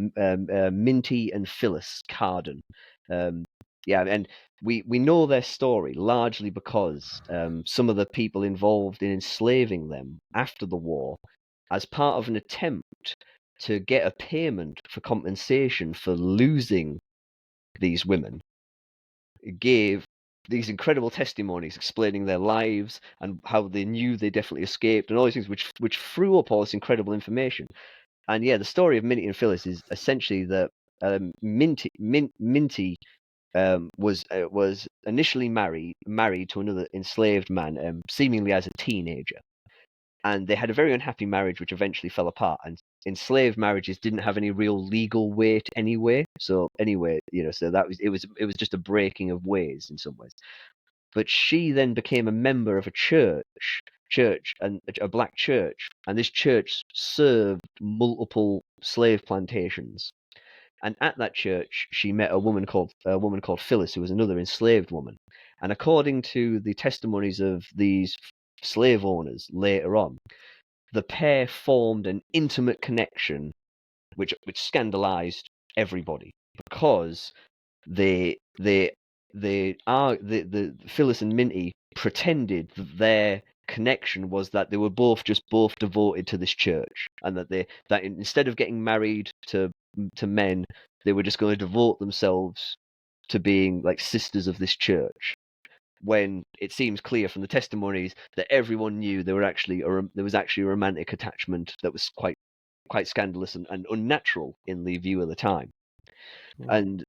Minty and Phyllis Carden. Yeah, and we know their story largely because some of the people involved in enslaving them after the war, as part of an attempt to get a payment for compensation for losing these women, gave these incredible testimonies explaining their lives and how they knew they definitely escaped and all these things, which threw up all this incredible information. And yeah, the story of Minty and Phyllis is essentially that Minty was initially married to another enslaved man, seemingly as a teenager, and they had a very unhappy marriage, which eventually fell apart. And enslaved marriages didn't have any real legal weight anyway. So anyway, so it was just a breaking of ways in some ways. But she then became a member of a church and a black church, and this church served multiple slave plantations. And at that church, she met a woman called Phyllis, who was another enslaved woman. And according to the testimonies of these slave owners later on, the pair formed an intimate connection, which scandalized everybody, because they are the Phyllis and Minty pretended that their connection was that they were both devoted to this church, and that instead of getting married to men, they were just going to devote themselves to being like sisters of this church. When it seems clear from the testimonies that everyone knew there was actually a romantic attachment that was quite scandalous and unnatural in the view of the time. And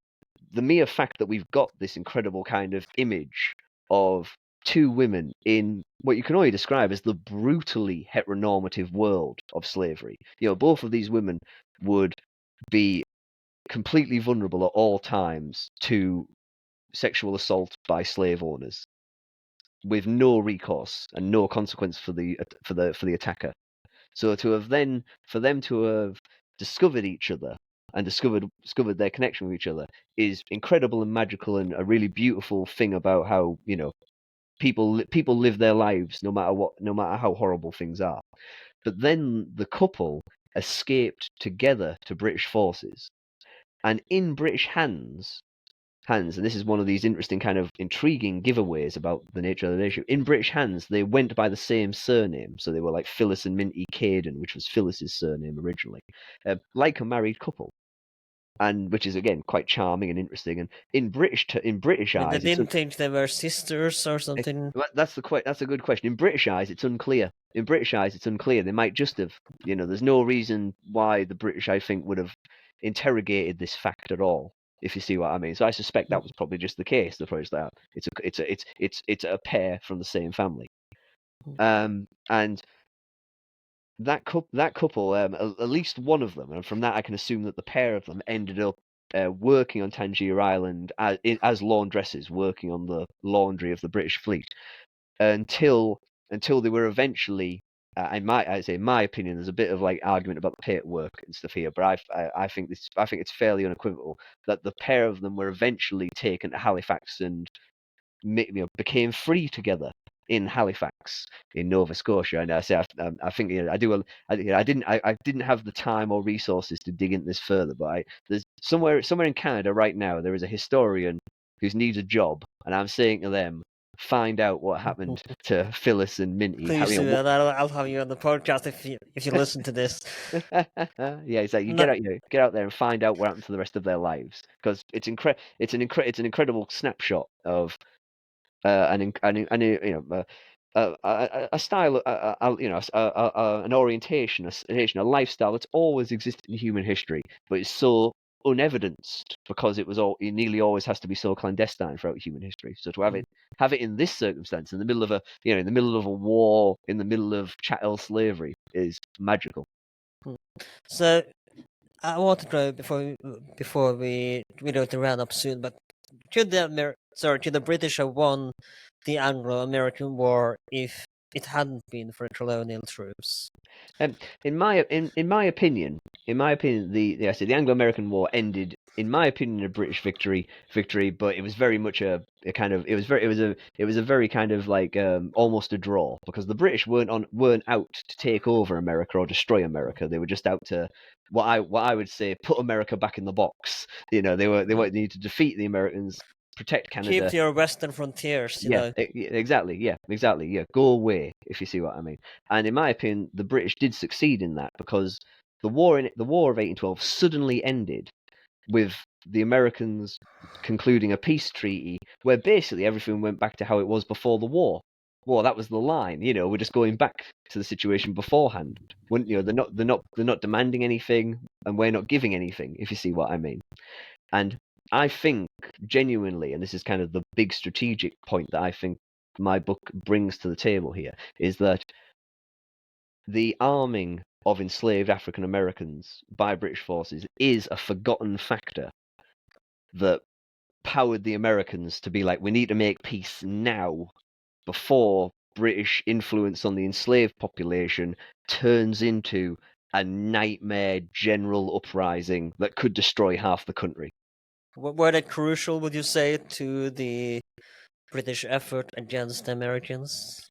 the mere fact that we've got this incredible kind of image of two women in what you can only describe as the brutally heteronormative world of slavery. Both of these women would be completely vulnerable at all times to sexual assault by slave owners, with no recourse and no consequence for the attacker. So for them to have discovered each other and discovered their connection with each other is incredible and magical, and a really beautiful thing about how people live their lives no matter how horrible things are. But then the couple escaped together to British forces, and in British hands, and this is one of these interesting kind of intriguing giveaways about the nature of the relationship. In British hands, they went by the same surname, so they were like Phyllis and Minty Caden, which was Phyllis's surname originally, like a married couple, and which is again quite charming and interesting. And in British They eyes, didn't think they were sisters or something. that's a good question. In British eyes, it's unclear. In British eyes, it's unclear. They might just have, there's no reason why the British, I think, would have interrogated this fact at all, if you see what I mean. So I suspect that was probably just the case. The approach that it's a pair from the same family, and that couple, at least one of them, and from that I can assume that the pair of them ended up working on Tangier Island as laundresses, working on the laundry of the British fleet until they were eventually. In my opinion, there's a bit of like argument about the paperwork and stuff here, but I think it's fairly unequivocal that the pair of them were eventually taken to Halifax and became free together in Halifax in Nova Scotia. And I think I didn't have the time or resources to dig into this further, but there's somewhere in Canada right now there is a historian who needs a job, and I'm saying to them, find out what happened to Phyllis and Minty. Please do that. I'll have you on the podcast if you listen to this. Yeah, it's like you No, get out there and find out what happened to the rest of their lives, because it's an incredible snapshot of a style, an orientation, a lifestyle that's always existed in human history, but it's so unevidenced because it nearly always has to be so clandestine throughout human history. So to have it in this circumstance, in the middle of a war, in the middle of chattel slavery, is magical. so I want to know before we go to round up soon, but should the British have won the Anglo American War if it hadn't been for colonial troops? In my opinion, the Anglo American War ended, in my opinion, a British victory, but it was very much a kind of it was a very kind of like almost a draw, because the British weren't out to take over America or destroy America. They were just out to what I would say put America back in the box. They need to defeat the Americans, protect Canada. Keep to your western frontiers, Yeah, exactly. Yeah, exactly. Yeah, go away, if you see what I mean. And in my opinion, the British did succeed in that, because the war of 1812 suddenly ended with the Americans concluding a peace treaty where basically everything went back to how it was before the war. Well, that was the line. We're just going back to the situation beforehand. They're not demanding anything, and we're not giving anything, if you see what I mean. And I think genuinely, and this is kind of the big strategic point that I think my book brings to the table here, is that the arming of enslaved African Americans by British forces is a forgotten factor that powered the Americans to be like, we need to make peace now, before British influence on the enslaved population turns into a nightmare general uprising that could destroy half the country. Were they crucial, would you say, to the British effort against the Americans?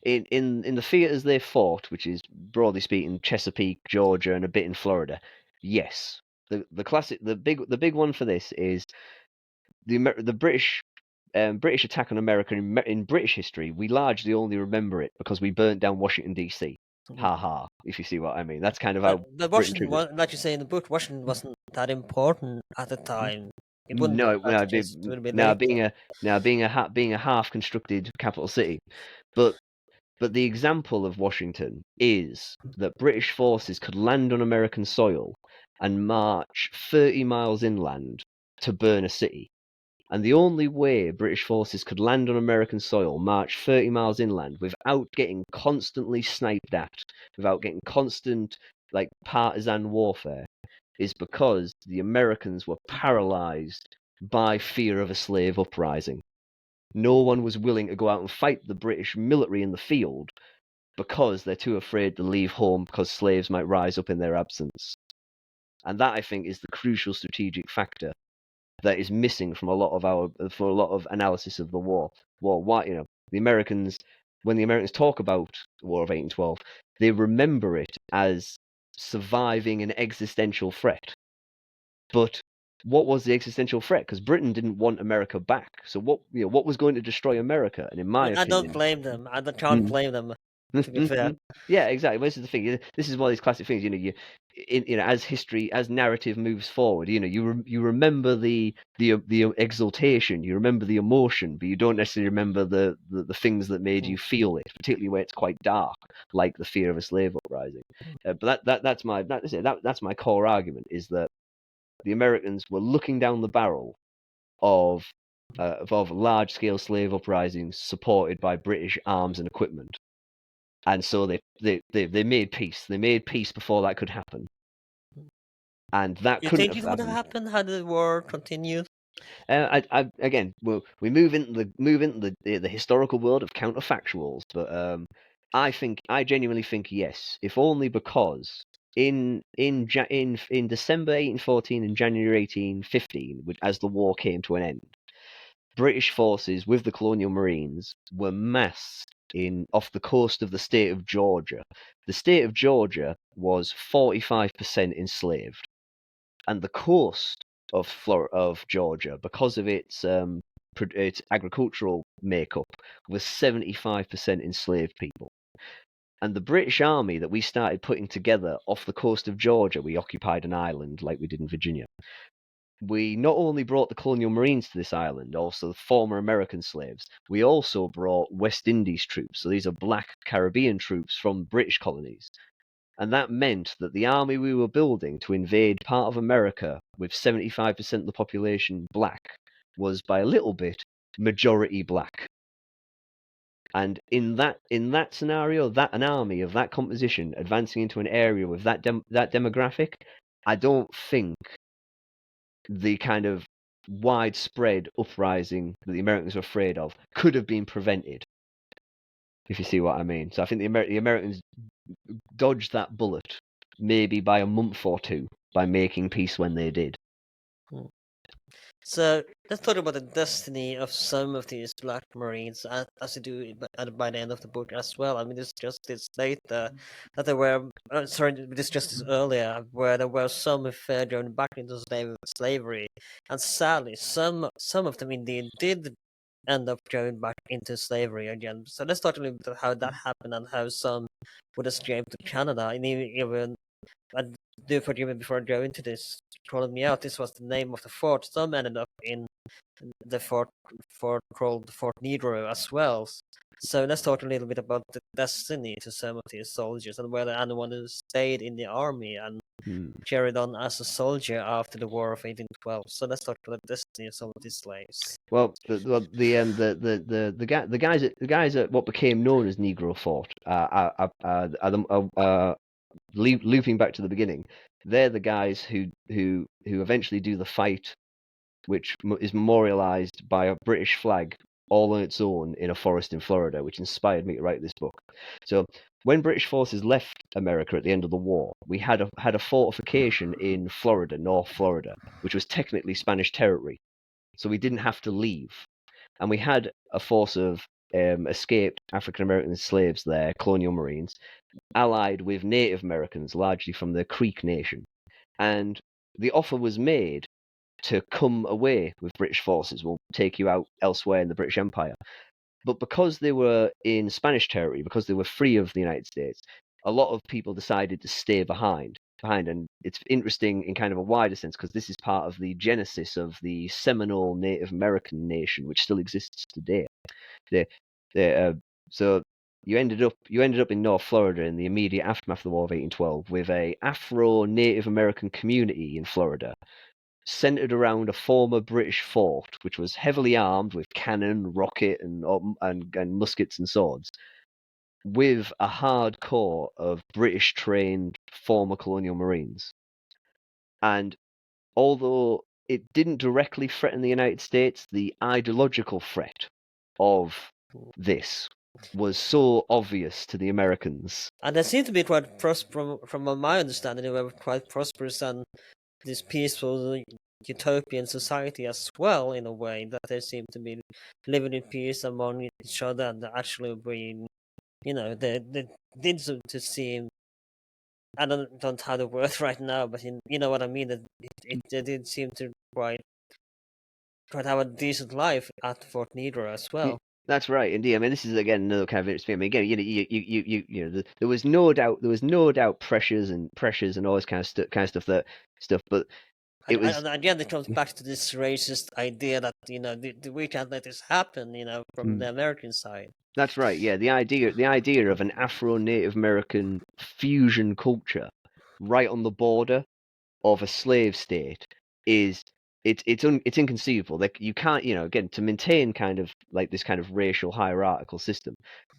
In the theaters they fought, which is broadly speaking Chesapeake, Georgia, and a bit in Florida, yes. The big one for this is the British British attack on America in British history, we largely only remember it because we burnt down Washington D.C. Ha ha! If you see what I mean, that's kind of how But Britain Washington, treated it. like you say in the book, Washington wasn't that important at the time. It wouldn't No, have no, advantages. It would be now later. being a half constructed capital city, but the example of Washington is that British forces could land on American soil and march 30 miles inland to burn a city. And the only way British forces could land on American soil, march 30 miles inland without getting constantly sniped at, without getting constant like partisan warfare, is because the Americans were paralyzed by fear of a slave uprising. No one was willing to go out and fight the British military in the field because they're too afraid to leave home because slaves might rise up in their absence. And that, I think, is the crucial strategic factor that is missing from a lot of analysis of the war. Why, the Americans, when the Americans talk about the War of 1812, they remember it as surviving an existential threat. But what was the existential threat? Because Britain didn't want America back. So what was going to destroy America? And in I my mean, I don't opinion, blame them. Can't blame them. To be fair. yeah, exactly. This is the thing. This is one of these classic things. As history, as narrative moves forward, you remember the exultation, you remember the emotion, but you don't necessarily remember the things that made you feel it, particularly where it's quite dark, like the fear of a slave uprising. But that's my core argument, is that the Americans were looking down the barrel of large scale slave uprisings supported by British arms and equipment. And so they made peace. They made peace before that could happen, and that You couldn't think have it would have happened. happened had the war continued? Again, we move into the historical world of counterfactuals, but I genuinely think yes, if only because in December 1814 and January 1815, as the war came to an end, British forces with the Colonial Marines were massed off the coast of the state of Georgia. The state of Georgia was 45% enslaved, and the coast of Georgia, because of its agricultural makeup, was 75% enslaved people. And the British Army that we started putting together off the coast of Georgia, we occupied an island like we did in Virginia. We not only brought the Colonial Marines to this island, also the former American slaves, we also brought West Indies troops. So these are black Caribbean troops from British colonies. And that meant that the army we were building to invade part of America with 75% of the population black was, by a little bit, majority black. And in that scenario, an army of that composition advancing into an area with that demographic, I don't think the kind of widespread uprising that the Americans were afraid of could have been prevented, if you see what I mean. So I think the Americans dodged that bullet maybe by a month or two by making peace when they did. So let's talk about the destiny of some of these Black Marines, as you do by the end of the book as well. I mean, this justice later that there were this justice earlier, where there were some who fell going back into slavery, and sadly, some of them indeed did end up going back into slavery again. So let's talk a little bit about how that happened and how some would escape to Canada, and even I do forgive me before I go into this. Calling me out. This was the name of the fort. Some ended up in the fort called Fort Negro as well. So let's talk a little bit about the destiny to some of these soldiers and whether anyone who stayed in the army and carried on as a soldier after the War of 1812. So let's talk about the destiny of some of these slaves. Well, the guys at what became known as Negro Fort, looping back to the beginning, they're the guys who eventually do the fight, which is memorialized by a British flag all on its own in a forest in Florida, which inspired me to write this book. So when British forces left America at the end of the war, we had a fortification in Florida, North Florida, which was technically Spanish territory. So we didn't have to leave. And we had a force of escaped African American slaves there, Colonial Marines, allied with Native Americans, largely from the Creek Nation. And the offer was made to come away with British forces. We'll take you out elsewhere in the British Empire. But because they were in Spanish territory, because they were free of the United States, a lot of people decided to stay behind. And it's interesting in kind of a wider sense because this is part of the genesis of the Seminole Native American nation, which still exists today. They, so you ended up in North Florida in the immediate aftermath of the War of 1812 with a Afro-Native American community in Florida centered around a former British fort, which was heavily armed with cannon, rocket, and muskets and swords, with a hard core of British-trained former Colonial Marines. And although it didn't directly threaten the United States, the ideological threat of this was so obvious to the Americans. And they seem to be quite prosperous, from my understanding, they were quite prosperous and this peaceful utopian society as well, in a way, that they seem to be living in peace among each other and actually being, they did to seem, I don't have the word right now, but you know what I mean, that they did seem to quite have a decent life at Fort Negro as well. That's right, indeed. I mean, this is again another kind of interesting. I mean, again, there was no doubt pressures and all this kind of stuff, but it was. And again, it comes back to this racist idea that we can't let this happen, from the American side. That's right. Yeah, the idea of an Afro-Native American fusion culture right on the border of a slave state is it's inconceivable. Like you can't, again, to maintain kind of like this kind of racial hierarchical system,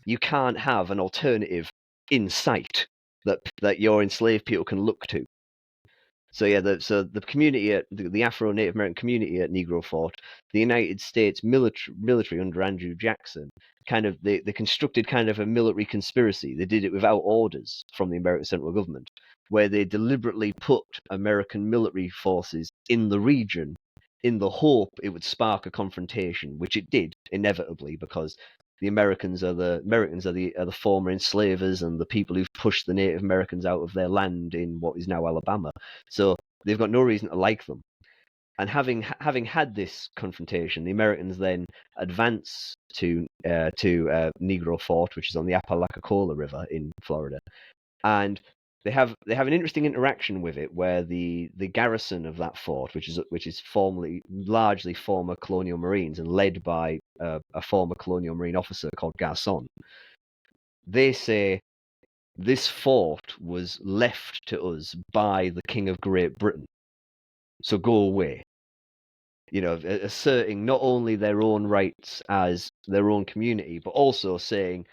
you can't have an alternative in sight that your enslaved people can look to. So yeah, the community at the Afro-Native American community at Negro Fort, the United States military under Andrew Jackson, kind of they constructed kind of a military conspiracy. They did it without orders from the American central government, where they deliberately put American military forces in the region in the hope it would spark a confrontation, which it did inevitably because the Americans are the former enslavers and the people who've pushed the Native Americans out of their land in what is now Alabama. So they've got no reason to like them. And having had this confrontation, the Americans then advance to Negro Fort, which is on the Apalachicola River in Florida, and they have an interesting interaction with it, where the garrison of that fort, which is largely former Colonial Marines and led by a former Colonial Marine officer called Garçon, they say this fort was left to us by the King of Great Britain, so go away. Asserting not only their own rights as their own community, but also saying,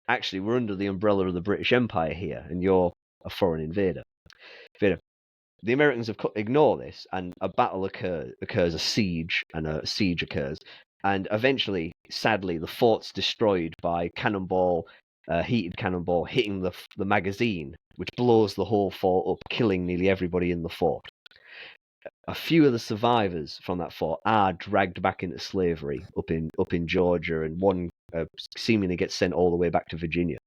actually, we're under the umbrella of the British Empire here, and you're a foreign invader. The Americans ignore this, and a battle occurs, a siege occurs, and eventually, sadly, the fort's destroyed by heated cannonball hitting the magazine, which blows the whole fort up, killing nearly everybody in the fort. A few of the survivors from that fort are dragged back into slavery up in Georgia, and one seemingly gets sent all the way back to Virginia.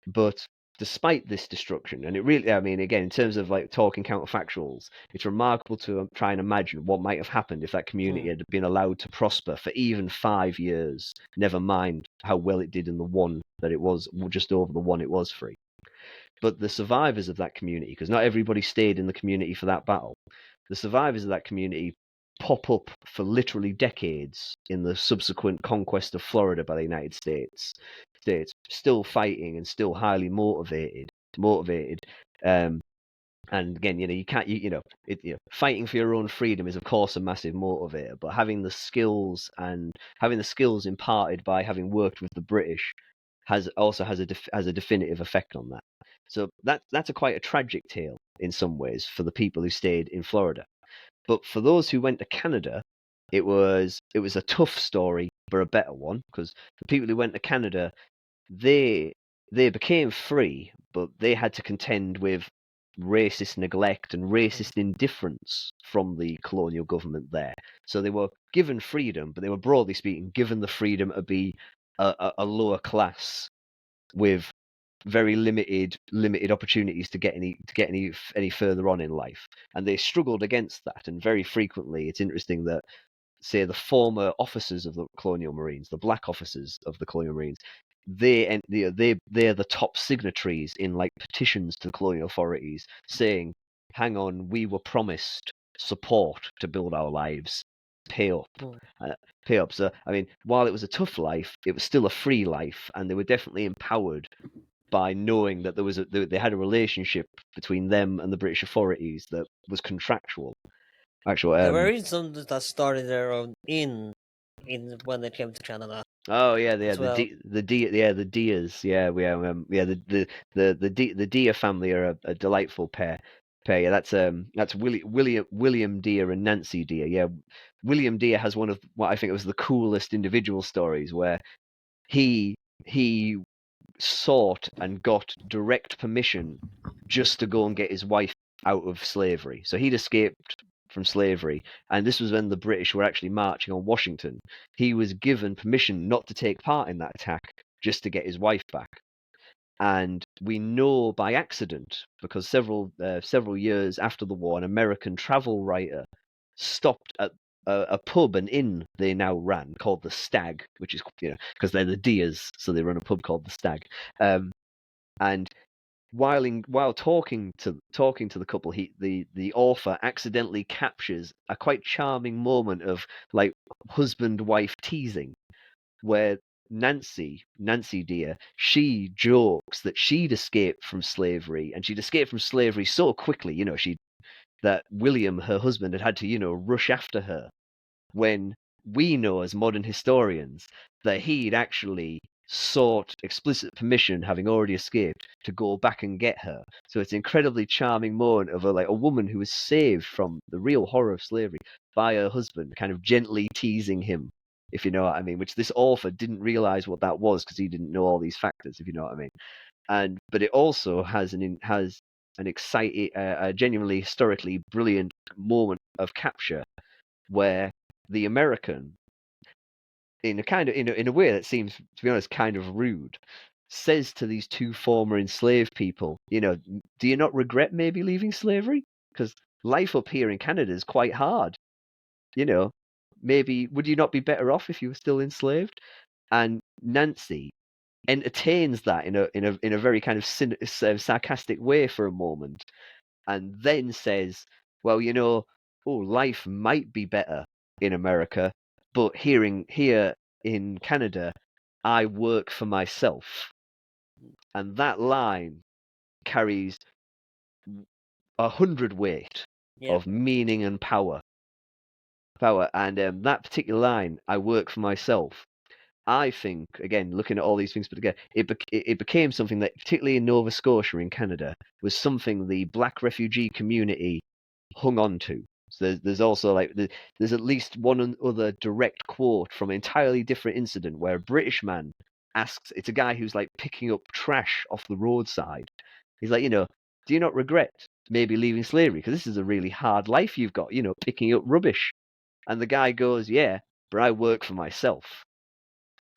But despite this destruction, and it really, I mean, again, in terms of like talking counterfactuals, it's remarkable to try and imagine what might have happened if that community had been allowed to prosper for even 5 years, never mind how well it did in the one that it was, just over the one it was free. But the survivors of that community, because not everybody stayed in the community for that battle, the survivors of that community pop up for literally decades in the subsequent conquest of Florida by the United States, still fighting and still highly motivated. And again, you can't, fighting for your own freedom is of course a massive motivator, but having the skills imparted by having worked with the British has a definitive effect on that. So that's quite a tragic tale in some ways for the people who stayed in Florida. But for those who went to Canada, it was a tough story, but a better one, because the people who went to Canada, they became free, but they had to contend with racist neglect and racist indifference from the colonial government there. So they were given freedom, but they were, broadly speaking, given the freedom to be a lower class with very limited opportunities to get any further on in life, and they struggled against that. And very frequently, it's interesting that, say, the former officers of the Colonial Marines, the black officers of the Colonial Marines, they're the top signatories in like petitions to the colonial authorities saying, "Hang on, we were promised support to build our lives. Pay up." Mm. Pay up. So, I mean, while it was a tough life, it was still a free life, and they were definitely empowered by knowing that they had a relationship between them and the British authorities that was contractual. Actual, There were even some that started their own in when they came to Canada oh yeah, as well. the Deers, the Deer family are a delightful pair. Yeah, that's William Deer and Nancy Deer. Yeah, William Deer has one of what I think was the coolest individual stories where he he sought and got direct permission just to go and get his wife out of slavery. So he'd escaped from slavery, and this was when the British were actually marching on Washington. He was given permission not to take part in that attack just to get his wife back. And we know by accident, because several years after the war, an American travel writer stopped at a pub and inn they now ran called the Stag, which is, because they're the Deers, so they run a pub called the Stag. And while talking to the couple, the author accidentally captures a quite charming moment of like husband wife teasing, where Nancy Deer, she jokes that she'd escaped from slavery, and she'd escaped from slavery so quickly, that William, her husband, had to, rush after her, when we know as modern historians that he'd actually sought explicit permission, having already escaped, to go back and get her. So it's an incredibly charming moment of a woman who was saved from the real horror of slavery by her husband, kind of gently teasing him, if you know what I mean, which this author didn't realize what that was because he didn't know all these factors, if you know what I mean. But it also has an exciting, a genuinely historically brilliant moment of capture where the American, in a way that seems, to be honest, kind of rude, says to these two former enslaved people, do you not regret maybe leaving slavery? Because life up here in Canada is quite hard. You know, maybe would you not be better off if you were still enslaved? And Nancy entertains that in a very kind of sarcastic way for a moment, and then says, "Well, life might be better in America, but here in Canada, I work for myself." And that line carries 100 weight Yeah, of meaning and power. And that particular line, "I work for myself," I think, again, looking at all these things put together, it became something that, particularly in Nova Scotia in Canada, was something the black refugee community hung on to. So there's also there's at least one other direct quote from an entirely different incident where a British man asks, it's a guy who's like picking up trash off the roadside. He's like, do you not regret maybe leaving slavery? Because this is a really hard life you've got, picking up rubbish. And the guy goes, yeah, but I work for myself.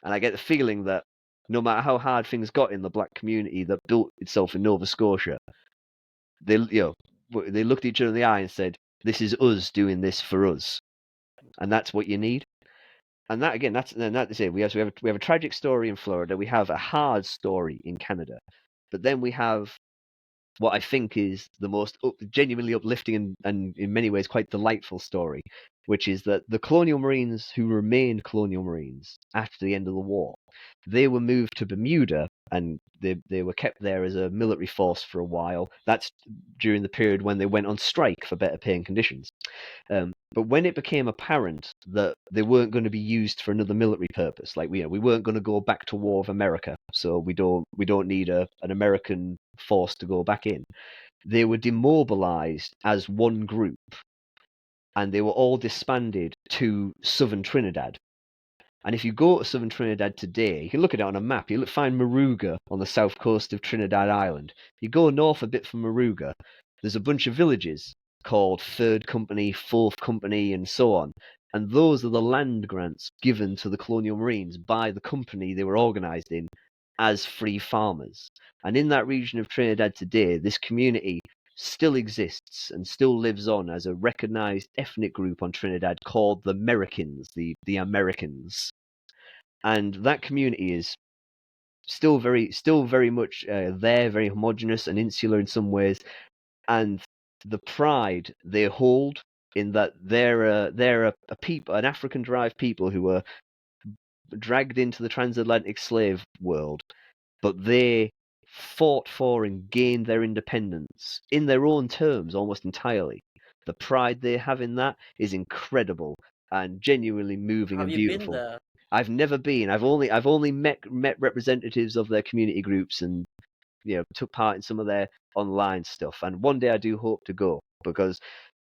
And I get the feeling that no matter how hard things got in the black community that built itself in Nova Scotia, they looked each other in the eye and said, "This is us doing this for us," and that's what you need. And that again, that's to say, we have a tragic story in Florida, we have a hard story in Canada, but then we have what I think is the most genuinely uplifting and in many ways quite delightful story, which is that the Colonial Marines who remained Colonial Marines after the end of the war, they were moved to Bermuda and they were kept there as a military force for a while. That's during the period when they went on strike for better paying conditions. But when it became apparent that they weren't going to be used for another military purpose, like we weren't going to go back to war with America, so we don't need an American force to go back in. They were demobilized as one group, and they were all disbanded to southern Trinidad. And if you go to southern Trinidad today, you can look at it on a map. You find Moruga on the south coast of Trinidad Island. You go north a bit from Moruga, there's a bunch of villages called Third Company, Fourth Company, and so on. And those are the land grants given to the Colonial Marines by the company they were organized in as free farmers. And in that region of Trinidad today, this community still exists and still lives on as a recognized ethnic group on Trinidad called the Americans, the Americans. And that community is still very much there, very homogenous and insular in some ways. And the pride they hold in that they're a people, an African-derived people who were dragged into the transatlantic slave world, but they fought for and gained their independence in their own terms almost entirely. The pride they have in that is incredible and genuinely moving Have and you been beautiful. there? I've never been. I've only met representatives of their community groups and took part in some of their online stuff. And one day I do hope to go because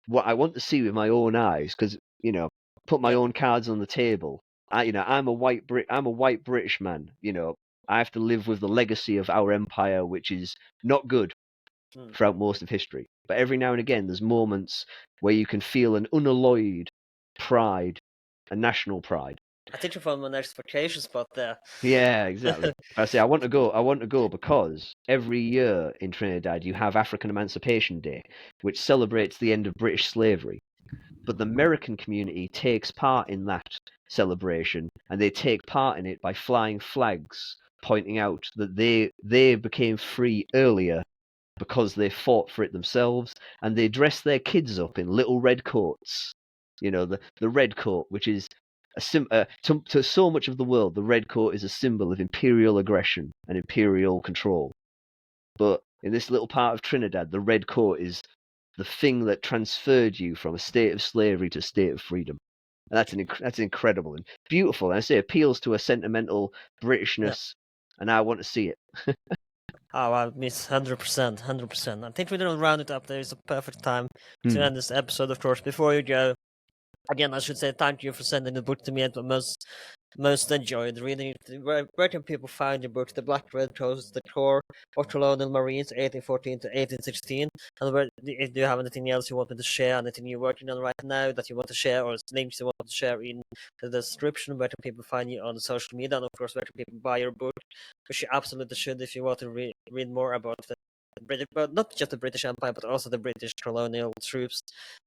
what I want to see with my own eyes, because put my Yeah. own cards on the table. I'm a white British man. I have to live with the legacy of our empire, which is not good Mm. throughout most of history. But every now and again, there's moments where you can feel an unalloyed pride, a national pride. I think you found my next vacation spot there. Yeah, exactly. I say I want to go. I want to go because every year in Trinidad you have African Emancipation Day, which celebrates the end of British slavery. But the American community takes part in that celebration, and they take part in it by flying flags, pointing out that they became free earlier because they fought for it themselves, and they dress their kids up in little red coats. The red coat, which is to so much of the world, the red coat is a symbol of imperial aggression and imperial control. But in this little part of Trinidad, the red coat is the thing that transferred you from a state of slavery to a state of freedom. And that's incredible and beautiful. And I say appeals to a sentimental Yeah. Britishness, and I want to see it. Oh, I miss 100%, 100%. I think we didn't round it up. There is a perfect time to Hmm. end this episode, of course. Before you go, again, I should say thank you for sending the book to me. I most enjoyed reading it. Where can people find your book, The Black Redcoats, The Corps of Colonial Marines, 1814 to 1816? And do you have anything else you want me to share? Anything you're working on right now that you want to share, or links you want to share in the description? Where can people find you on social media? And of course, where can people buy your book? Which you absolutely should if you want to read more about the British, but not just the British Empire, but also the British colonial troops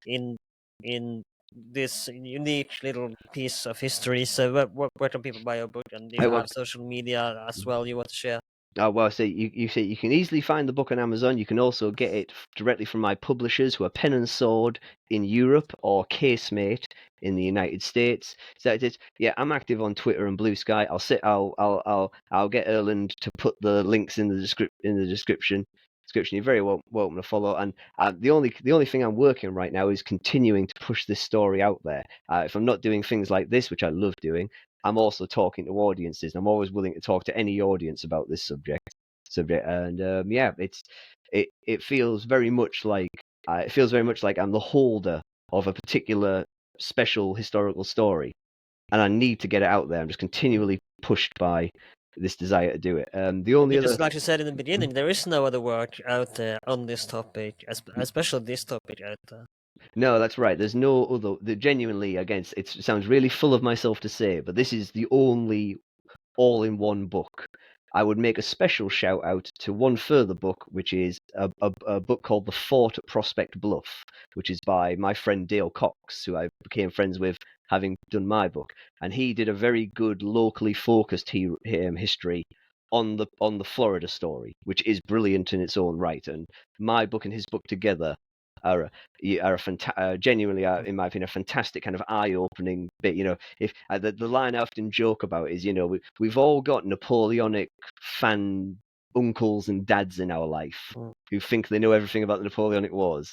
in in this unique little piece of history. So where can people buy your book? And do I you want have social media as well you want to share? Well, I say you say you can easily find the book on Amazon. You can also get it directly from my publishers, who are Pen and Sword in Europe or Casemate in the United States. So it is, yeah, I'm active on Twitter and Blue Sky. I'll get Erland to put the links in the description. You're very welcome to follow. And the only thing I'm working on right now is continuing to push this story out there. If I'm not doing things like this, which I love doing, I'm also talking to audiences. I'm always willing to talk to any audience about this subject, and yeah, it feels very much like I'm the holder of a particular special historical story, and I need to get it out there. I'm just continually pushed by this desire to do it. The And only other just like you said in the beginning, there is no other work out there on this topic, especially this topic out there. No, that's right. There's no other. Genuinely, again, it sounds really full of myself to say, but this is the only all-in-one book. I would make a special shout out to one further book, which is a book called The Fort at Prospect Bluff, which is by my friend Dale Cox, who I became friends with having done my book, and he did a very good locally focused history on the Florida story, which is brilliant in its own right. And my book and his book together are genuinely, in my opinion, a fantastic kind of eye-opening bit. If the line I often joke about is, we've all got Napoleonic fan uncles and dads in our life Mm. who think they know everything about the Napoleonic Wars.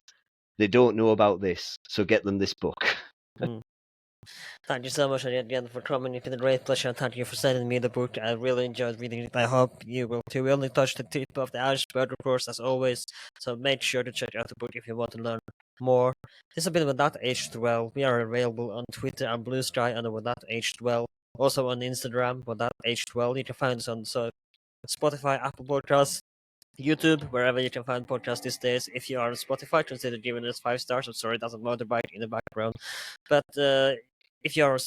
They don't know about this, so get them this book. Mm. Thank you so much again for coming. It's been a great pleasure. Thank you for sending me the book. I really enjoyed reading it. I hope you will too. We only touched the tip of the iceberg, of course, as always. So make sure to check out the book if you want to learn more. This has been With That Aged Well. We are available on Twitter and Blue Sky under With That Aged Well. Also on Instagram, With That Aged Well. You can find us on Spotify, Apple Podcasts, YouTube, wherever you can find podcasts these days. If you are on Spotify, consider giving us 5 stars. I'm sorry, it doesn't motorbike in the background. But if you're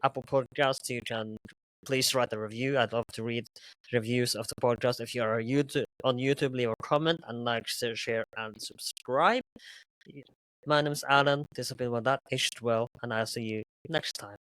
Apple Podcasts, you can please write a review. I'd love to read reviews of the podcast. If you are on YouTube, leave a comment and like, share, and subscribe. My name is Alan. This has been With That Aged Well, and I'll see you next time.